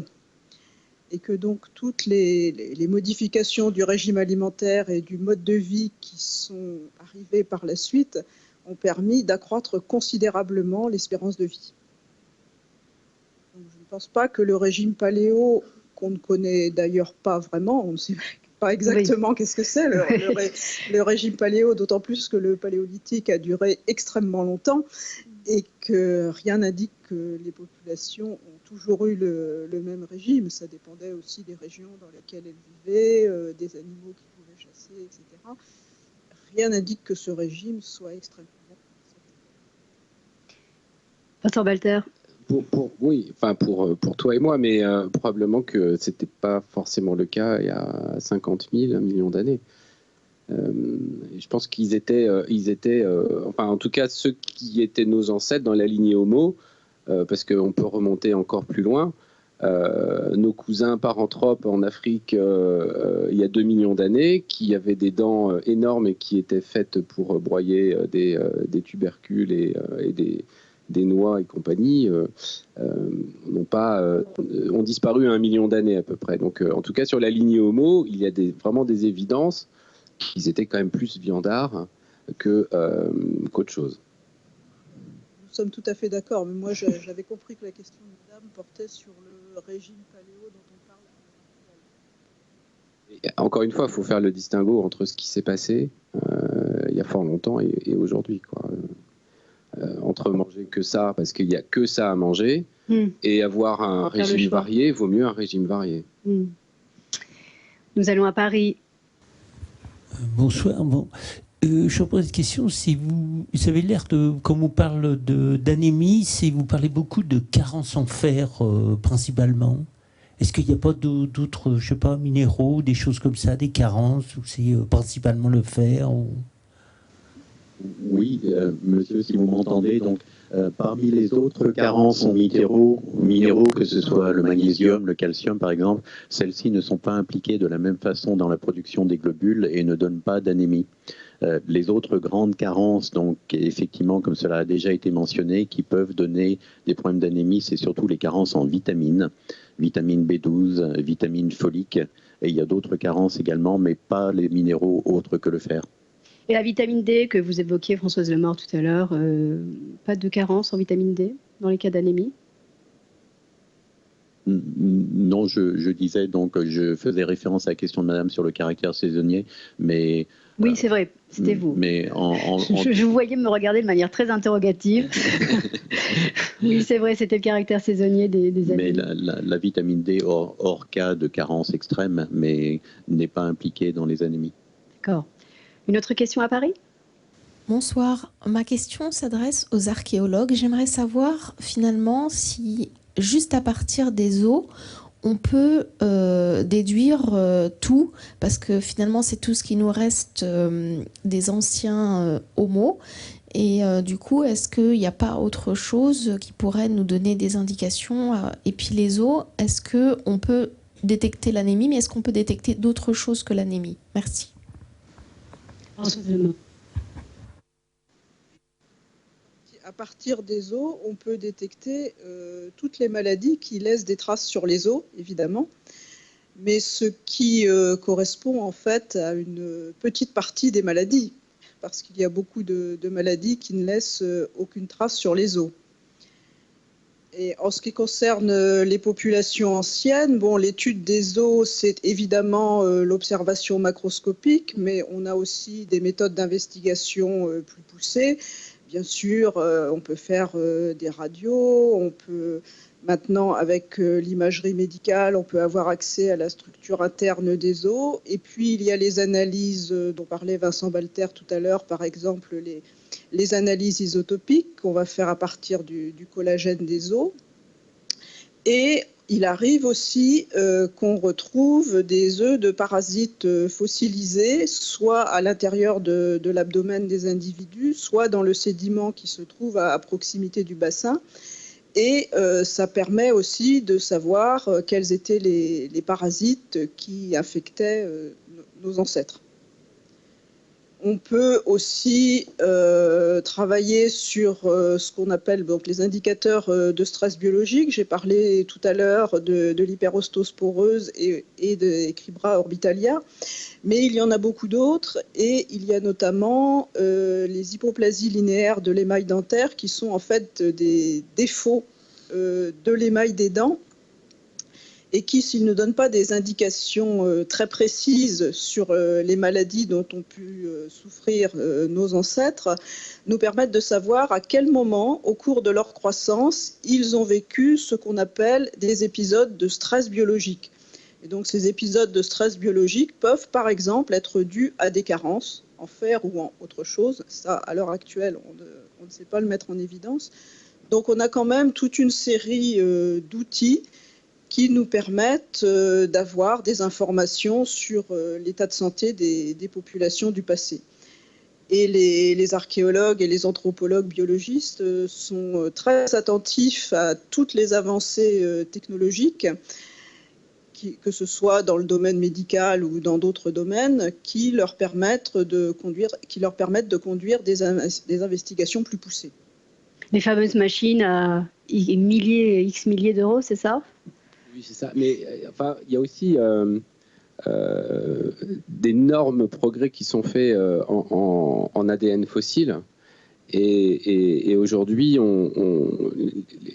C: et que donc toutes les modifications du régime alimentaire et du mode de vie qui sont arrivées par la suite ont permis d'accroître considérablement l'espérance de vie. Donc, je ne pense pas que le régime paléo, qu'on ne connaît d'ailleurs pas vraiment, on ne sait pas exactement qu'est-ce que c'est, le régime paléo, d'autant plus que le paléolithique a duré extrêmement longtemps et que rien n'indique que les populations ont toujours eu le même régime. Ça dépendait aussi des régions dans lesquelles elles vivaient, des animaux qui pouvaient chasser, etc. Rien n'indique que ce régime soit extrêmement bon.
A: Pasteur Balter.
D: Pour toi et moi, mais probablement que ce n'était pas forcément le cas il y a 50 000, 1 million d'années. Je pense qu'ils étaient, enfin en tout cas ceux qui étaient nos ancêtres dans la lignée Homo, parce qu'on peut remonter encore plus loin, nos cousins paranthropes en Afrique il y a 2 millions d'années, qui avaient des dents énormes et qui étaient faites pour broyer des tubercules et des noix et compagnie, ont disparu à 1 million d'années à peu près. Donc en tout cas sur la lignée Homo, il y a vraiment des évidences qu'ils étaient quand même plus viandards qu'autre chose.
C: Nous sommes tout à fait d'accord, mais moi j'avais compris que la question de madame portait sur le régime paléo dont on parle.
D: Et encore une fois, il faut faire le distinguo entre ce qui s'est passé il y a fort longtemps et aujourd'hui, quoi. Entre manger que ça, parce qu'il n'y a que ça à manger, et avoir un régime varié, vaut mieux un régime varié.
A: Nous allons à Paris.
M: Bonsoir. Bon. Je pose une question. Si vous avez l'air de, quand on parle d'anémie, vous parlez beaucoup de carence en fer principalement. Est-ce qu'il n'y a pas d'autres, je sais pas, minéraux, des choses comme ça, des carences, ou c'est principalement le fer ou...
E: Oui, monsieur, si vous m'entendez, donc Parmi les autres carences en minéraux, que ce soit le magnésium, le calcium par exemple, celles-ci ne sont pas impliquées de la même façon dans la production des globules et ne donnent pas d'anémie. Les autres grandes carences, donc effectivement, comme cela a déjà été mentionné, qui peuvent donner des problèmes d'anémie, c'est surtout les carences en vitamines, vitamine B12, vitamine folique, et il y a d'autres carences également, mais pas les minéraux autres que le fer.
A: Et la vitamine D que vous évoquiez, Françoise Lemort, tout à l'heure, pas de carence en vitamine D dans les cas d'anémie?
E: Non, je disais, donc je faisais référence à la question de madame sur le caractère saisonnier, mais...
A: Oui, c'est vrai, c'était vous.
E: Mais
A: je vous voyais me regarder de manière très interrogative. Oui, c'est vrai, c'était le caractère saisonnier des anémies.
E: Mais la vitamine D, hors cas de carence extrême, mais n'est pas impliquée dans les anémies.
A: D'accord. Une autre question à Paris?
G: Bonsoir. Ma question s'adresse aux archéologues. J'aimerais savoir finalement si, juste à partir des os, on peut déduire tout, parce que finalement c'est tout ce qui nous reste des anciens homos. Et du coup, est-ce qu'il n'y a pas autre chose qui pourrait nous donner des indications? Et puis les os, est-ce qu'on peut détecter l'anémie, mais est-ce qu'on peut détecter d'autres choses que l'anémie? Merci.
C: À partir des os, on peut détecter toutes les maladies qui laissent des traces sur les os, évidemment, mais ce qui correspond en fait à une petite partie des maladies, parce qu'il y a beaucoup de maladies qui ne laissent aucune trace sur les os. Et en ce qui concerne les populations anciennes, bon, l'étude des os, c'est évidemment l'observation macroscopique, mais on a aussi des méthodes d'investigation plus poussées. Bien sûr, on peut faire des radios, on peut maintenant, avec l'imagerie médicale, on peut avoir accès à la structure interne des os. Et puis, il y a les analyses dont parlait Vincent Balter tout à l'heure, par exemple les analyses isotopiques qu'on va faire à partir du collagène des os. Et il arrive aussi qu'on retrouve des œufs de parasites fossilisés, soit à l'intérieur de l'abdomen des individus, soit dans le sédiment qui se trouve à proximité du bassin. Et ça permet aussi de savoir quels étaient les parasites qui infectaient nos ancêtres. On peut aussi travailler sur ce qu'on appelle donc, les indicateurs de stress biologique. J'ai parlé tout à l'heure de l'hyperostose poreuse et de Cribra orbitalia, mais il y en a beaucoup d'autres et il y a notamment les hypoplasies linéaires de l'émail dentaire qui sont en fait des défauts de l'émail des dents, et qui, s'ils ne donnent pas des indications très précises sur les maladies dont ont pu souffrir nos ancêtres, nous permettent de savoir à quel moment, au cours de leur croissance, ils ont vécu ce qu'on appelle des épisodes de stress biologique. Et donc ces épisodes de stress biologique peuvent, par exemple, être dus à des carences en fer ou en autre chose. Ça, à l'heure actuelle, on ne sait pas le mettre en évidence. Donc on a quand même toute une série d'outils qui nous permettent d'avoir des informations sur l'état de santé des populations du passé. Et les archéologues et les anthropologues biologistes sont très attentifs à toutes les avancées technologiques, que ce soit dans le domaine médical ou dans d'autres domaines, qui leur permettent de conduire des investigations plus poussées.
A: Les fameuses machines à X milliers d'euros, c'est ça ?
D: Oui, c'est ça. Mais enfin, il y a aussi d'énormes progrès qui sont faits en ADN fossile. Et aujourd'hui,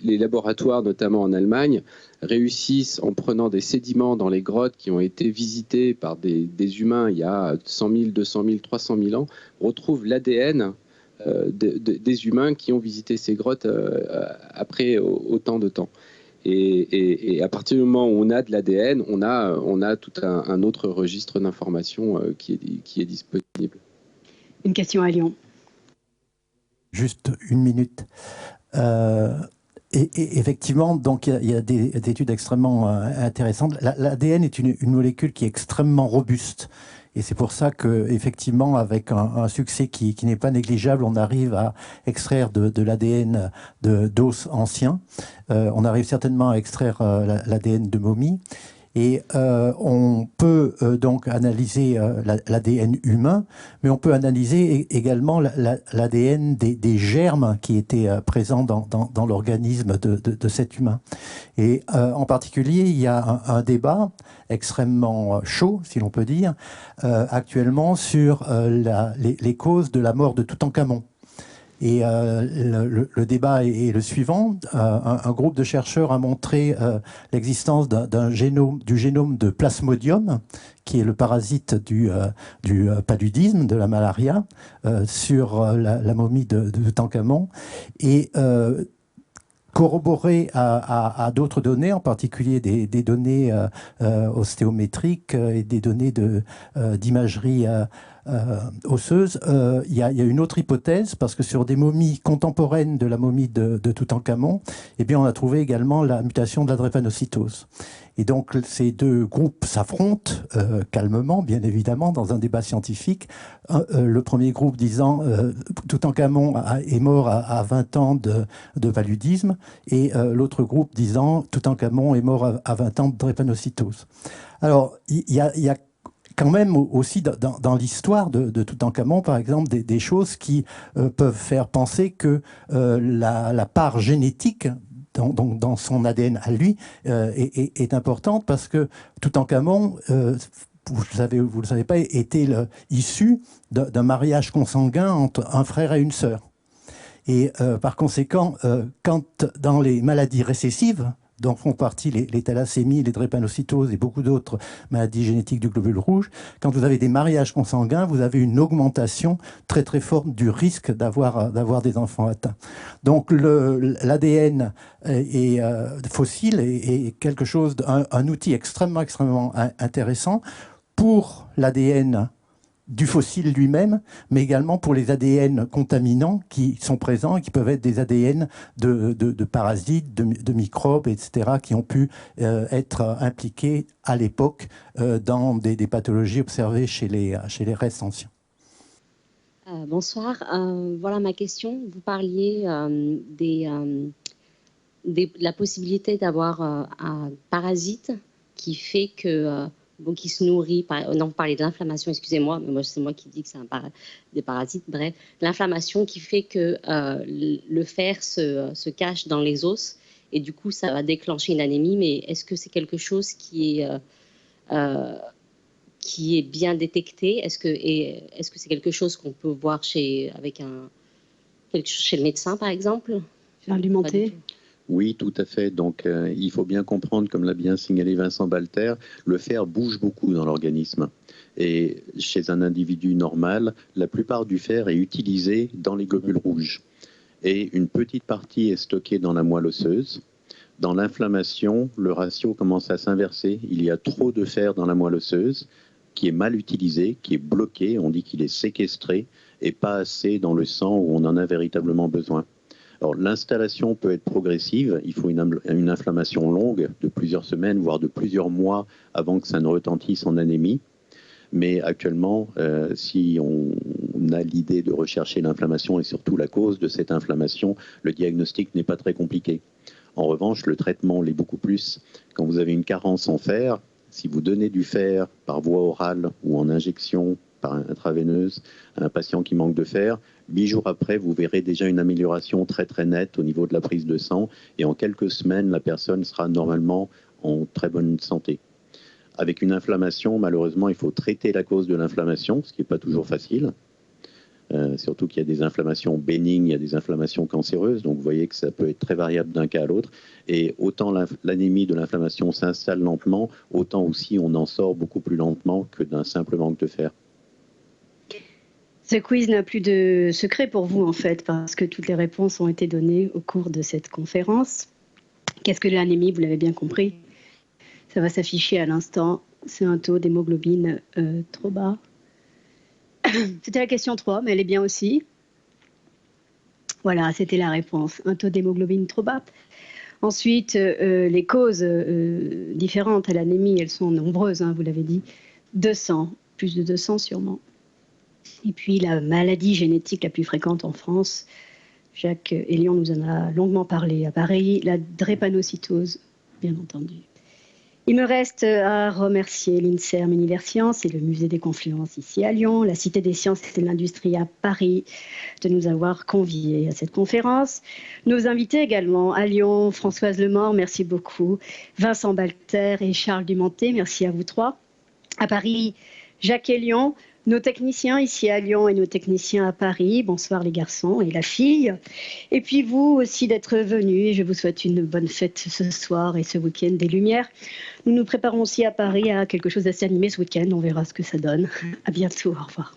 D: les laboratoires, notamment en Allemagne, réussissent, en prenant des sédiments dans les grottes qui ont été visités par des humains il y a 100 000, 200 000, 300 000 ans, retrouvent l'ADN des humains qui ont visité ces grottes après autant de temps. Et à partir du moment où on a de l'ADN, on a tout un autre registre d'informations qui est disponible.
A: Une question à Lyon.
B: Juste une minute. Et effectivement, donc il y a des études extrêmement intéressantes. L'ADN est une molécule qui est extrêmement robuste. Et c'est pour ça que, effectivement, avec un succès qui n'est pas négligeable, on arrive à extraire de l'ADN d'os anciens. On arrive certainement à extraire l'ADN de momies. Et on peut donc analyser l'ADN humain, mais on peut analyser également l'ADN des germes qui étaient présents dans l'organisme de cet humain. Et en particulier, il y a un débat extrêmement chaud, si l'on peut dire, actuellement sur les causes de la mort de Toutankhamon. Et le débat est le suivant. Un groupe de chercheurs a montré l'existence du génome de Plasmodium, qui est le parasite du paludisme, de la malaria, sur la momie de Toutankhamon. Et corroboré à d'autres données, en particulier des données ostéométriques et des données d'imagerie osseuse, il y a une autre hypothèse, parce que sur des momies contemporaines de la momie de Toutankhamon, eh bien, on a trouvé également la mutation de la drépanocytose. Et donc, ces deux groupes s'affrontent calmement, bien évidemment, dans un débat scientifique. Le premier groupe disant Toutankhamon est mort à 20 ans de paludisme, et l'autre groupe disant Toutankhamon est mort à 20 ans de drépanocytose. Alors, il y a quand même aussi dans l'histoire de Toutankhamon, par exemple, des choses qui peuvent faire penser que la part génétique dans son ADN à lui est importante, parce que Toutankhamon, vous le savez pas, était issu d'un mariage consanguin entre un frère et une sœur. Et par conséquent, quand dans les maladies récessives, dont font partie les thalassémies, les drépanocytoses et beaucoup d'autres maladies génétiques du globule rouge, quand vous avez des mariages consanguins, vous avez une augmentation très très forte du risque d'avoir des enfants atteints. Donc l'ADN fossile est quelque chose, un outil extrêmement intéressant pour l'ADN du fossile lui-même, mais également pour les ADN contaminants qui sont présents et qui peuvent être des ADN de parasites, de microbes, etc., qui ont pu être impliqués à l'époque dans des pathologies observées chez les restes anciens.
L: Bonsoir. Voilà ma question. Vous parliez de la possibilité d'avoir un parasite qui fait que... qui se nourrit, non, vous parlez de l'inflammation, excusez-moi, mais moi c'est moi qui dis que c'est des parasites, bref, l'inflammation qui fait que le fer se cache dans les os, et du coup ça va déclencher une anémie, mais est-ce que c'est quelque chose qui est bien détecté? Est-ce que c'est quelque chose qu'on peut voir chez le médecin, par exemple?
A: Argumenter.
E: Oui, tout à fait. Donc, il faut bien comprendre, comme l'a bien signalé Vincent Balter, le fer bouge beaucoup dans l'organisme. Et chez un individu normal, la plupart du fer est utilisé dans les globules rouges. Et une petite partie est stockée dans la moelle osseuse. Dans l'inflammation, le ratio commence à s'inverser. Il y a trop de fer dans la moelle osseuse, qui est mal utilisé, qui est bloqué, on dit qu'il est séquestré, et pas assez dans le sang où on en a véritablement besoin. Alors, l'installation peut être progressive. Il faut une inflammation longue de plusieurs semaines, voire de plusieurs mois avant que ça ne retentisse en anémie. Mais actuellement, si on a l'idée de rechercher l'inflammation et surtout la cause de cette inflammation, le diagnostic n'est pas très compliqué. En revanche, le traitement l'est beaucoup plus. Quand vous avez une carence en fer, si vous donnez du fer par voie orale ou en injection par intraveineuse à un patient qui manque de fer, 8 jours après, vous verrez déjà une amélioration très très nette au niveau de la prise de sang, et en quelques semaines, la personne sera normalement en très bonne santé. Avec une inflammation, malheureusement, il faut traiter la cause de l'inflammation, ce qui n'est pas toujours facile. Surtout qu'il y a des inflammations bénignes, il y a des inflammations cancéreuses, donc vous voyez que ça peut être très variable d'un cas à l'autre. Et autant l'anémie de l'inflammation s'installe lentement, autant aussi on en sort beaucoup plus lentement que d'un simple manque de fer.
A: Ce quiz n'a plus de secret pour vous, en fait, parce que toutes les réponses ont été données au cours de cette conférence. Qu'est-ce que l'anémie? Vous l'avez bien compris. Ça va s'afficher à l'instant. C'est un taux d'hémoglobine trop bas. C'était la question 3, mais elle est bien aussi. Voilà, c'était la réponse. Un taux d'hémoglobine trop bas. Ensuite, les causes différentes à l'anémie, elles sont nombreuses, hein, vous l'avez dit. 200, plus de 200 sûrement. Et puis la maladie génétique la plus fréquente en France, Jacques Elion nous en a longuement parlé à Paris, la drépanocytose, bien entendu. Il me reste à remercier l'INSERM Universcience et le Musée des Confluences ici à Lyon, la Cité des Sciences et de l'Industrie à Paris, de nous avoir conviés à cette conférence. Nos invités également à Lyon, Françoise Lemort, merci beaucoup, Vincent Balter et Charles Dumonté, merci à vous trois. À Paris, Jacques Elion, nos techniciens ici à Lyon et nos techniciens à Paris. Bonsoir les garçons et la fille. Et puis vous aussi d'être venus. Je vous souhaite une bonne fête ce soir et ce week-end des Lumières. Nous nous préparons aussi à Paris à quelque chose d'assez animé ce week-end. On verra ce que ça donne. À bientôt. Au revoir.